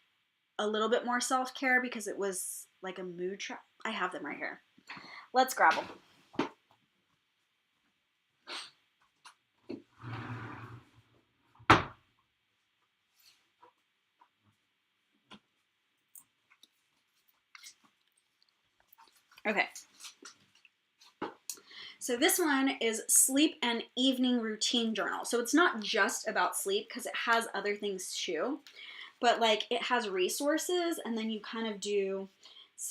a little bit more self-care because it was like a mood track. I have them right here. Let's grab them. Okay. So this one is sleep and evening routine journal. So it's not just about sleep because it has other things too, but like it has resources, and then you kind of do,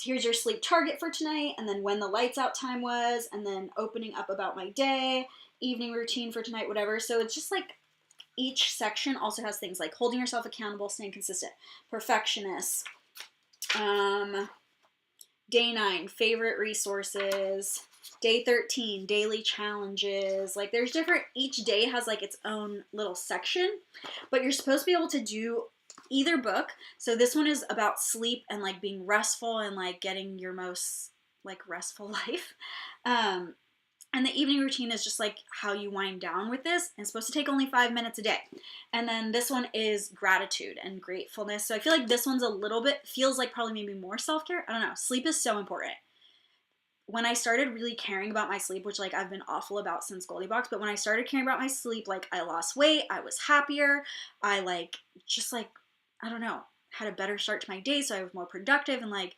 here's your sleep target for tonight, and then when the lights out time was, and then opening up about my day, evening routine for tonight, whatever. So it's just like each section also has things like holding yourself accountable, staying consistent, perfectionist, day 9, favorite resources, day 13, daily challenges. Like there's different, each day has like its own little section, but you're supposed to be able to do either book. So this one is about sleep and like being restful and like getting your most like restful life. And the evening routine is just like how you wind down with this. And it's supposed to take only 5 minutes a day. And then this one is gratitude and gratefulness. So I feel like this one's a little bit, feels like probably maybe more self-care. I don't know. Sleep is so important. When I started really caring about my sleep, which like I've been awful about since GoldieBox, but when I started caring about my sleep, like I lost weight, I was happier. I like, just like, I don't know, had a better start to my day. So I was more productive, and like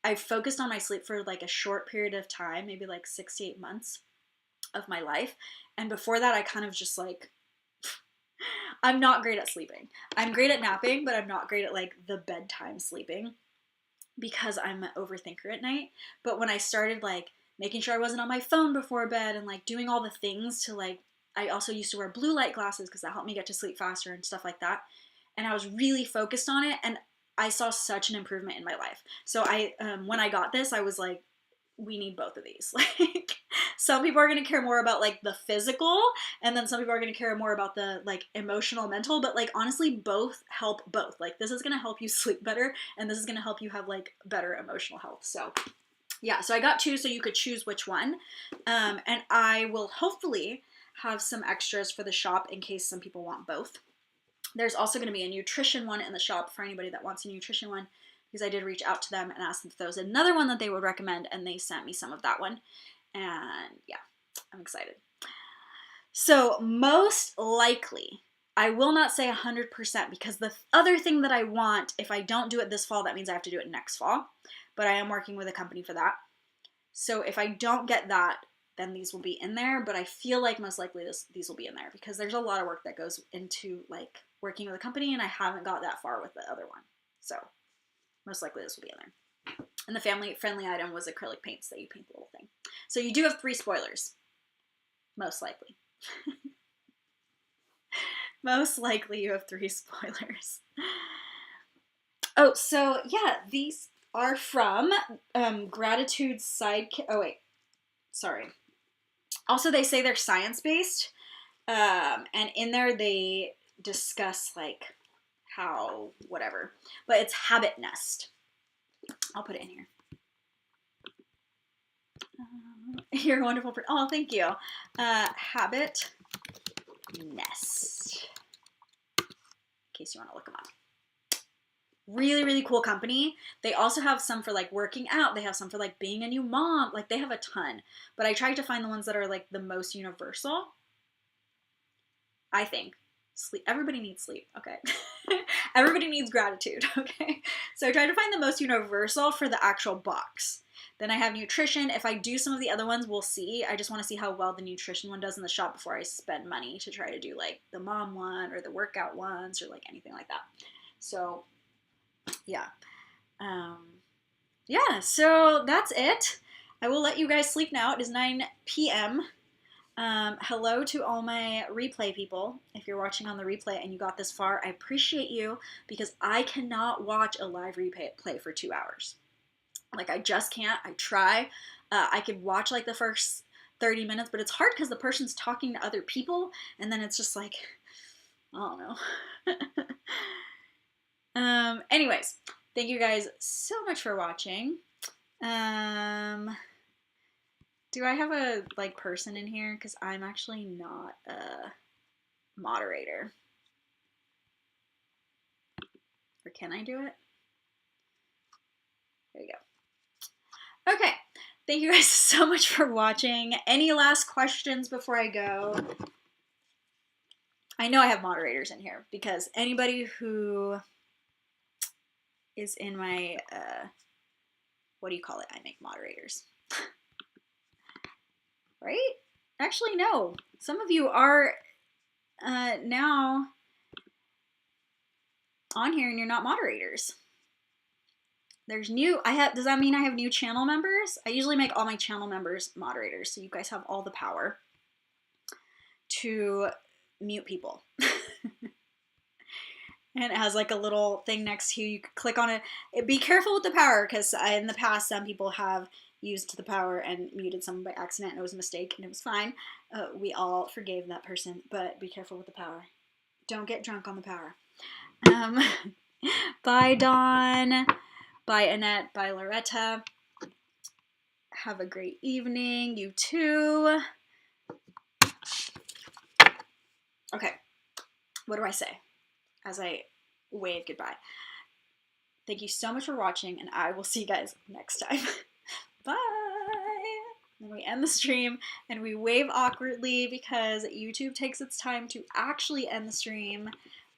I focused on my sleep for like a short period of time, maybe like 6 to 8 months of my life. And before that, I kind of just like, I'm not great at sleeping. I'm great at napping, but I'm not great at like the bedtime sleeping because I'm an overthinker at night. But when I started like making sure I wasn't on my phone before bed and like doing all the things to like, I also used to wear blue light glasses because that helped me get to sleep faster and stuff like that. And I was really focused on it, and I saw such an improvement in my life. So I, when I got this, I was like, we need both of these. Like some people are going to care more about like the physical, and then some people are going to care more about the like emotional, mental, but like honestly both help both. Like this is going to help you sleep better, and this is going to help you have like better emotional health. So yeah, so I got 2 so you could choose which one. And I will hopefully have some extras for the shop in case some people want both. There's also going to be a nutrition one in the shop for anybody that wants a nutrition one, because I did reach out to them and ask them if there was another one that they would recommend, and they sent me some of that one. And yeah, I'm excited. So most likely, I will not say 100% because the other thing that I want, if I don't do it this fall, that means I have to do it next fall. But I am working with a company for that. So if I don't get that, then these will be in there. But I feel like most likely these will be in there because there's a lot of work that goes into like working with a company, and I haven't got that far with the other one. So most likely this will be in there. And the family-friendly item was acrylic paints that you paint the little thing. So you do have 3 spoilers. Most likely. Most likely you have 3 spoilers. Oh, so yeah, these are from Gratitude Sidekick. Oh, wait. Sorry. Also, they say they're science-based. And in there they discuss like how whatever. But it's Habit Nest. I'll put it in here. You're a wonderful person. Oh, thank you. Habit Nest. In case you want to look them up. Really, really cool company. They also have some for like working out. They have some for like being a new mom. Like they have a ton. But I tried to find the ones that are like the most universal. I think. Sleep. Everybody needs sleep. Okay. Everybody needs gratitude. Okay. So I tried to find the most universal for the actual box. Then I have nutrition. If I do some of the other ones, we'll see. I just want to see how well the nutrition one does in the shop before I spend money to try to do like the mom one or the workout ones or like anything like that. So yeah. Yeah, so that's it. I will let you guys sleep now. It is 9 p.m. Hello to all my replay people. If you're watching on the replay and you got this far, I appreciate you because I cannot watch a live replay for 2 hours. Like, I just can't. I try. I could watch, like, the first 30 minutes, but it's hard because the person's talking to other people, and then it's just like, I don't know. Anyways, thank you guys so much for watching. Do I have a, like, person in here? Because I'm actually not a moderator. Or can I do it? There we go. Okay. Thank you guys so much for watching. Any last questions before I go? I know I have moderators in here because anybody who is in my, what do you call it? I make moderators. right? Actually, no. Some of you are now on here and you're not moderators. There's new, does that mean I have new channel members? I usually make all my channel members moderators, so you guys have all the power to mute people. And it has like a little thing next to you. You can click on it. Be careful with the power, because in the past some people have used the power and muted someone by accident, and it was a mistake, and it was fine. We all forgave that person, but be careful with the power. Don't get drunk on the power. Bye, Dawn. Bye, Annette. Bye, Loretta. Have a great evening. You too. Okay. What do I say as I wave goodbye? Thank you so much for watching, and I will see you guys next time. Bye. Then we end the stream, and we wave awkwardly because YouTube takes its time to actually end the stream.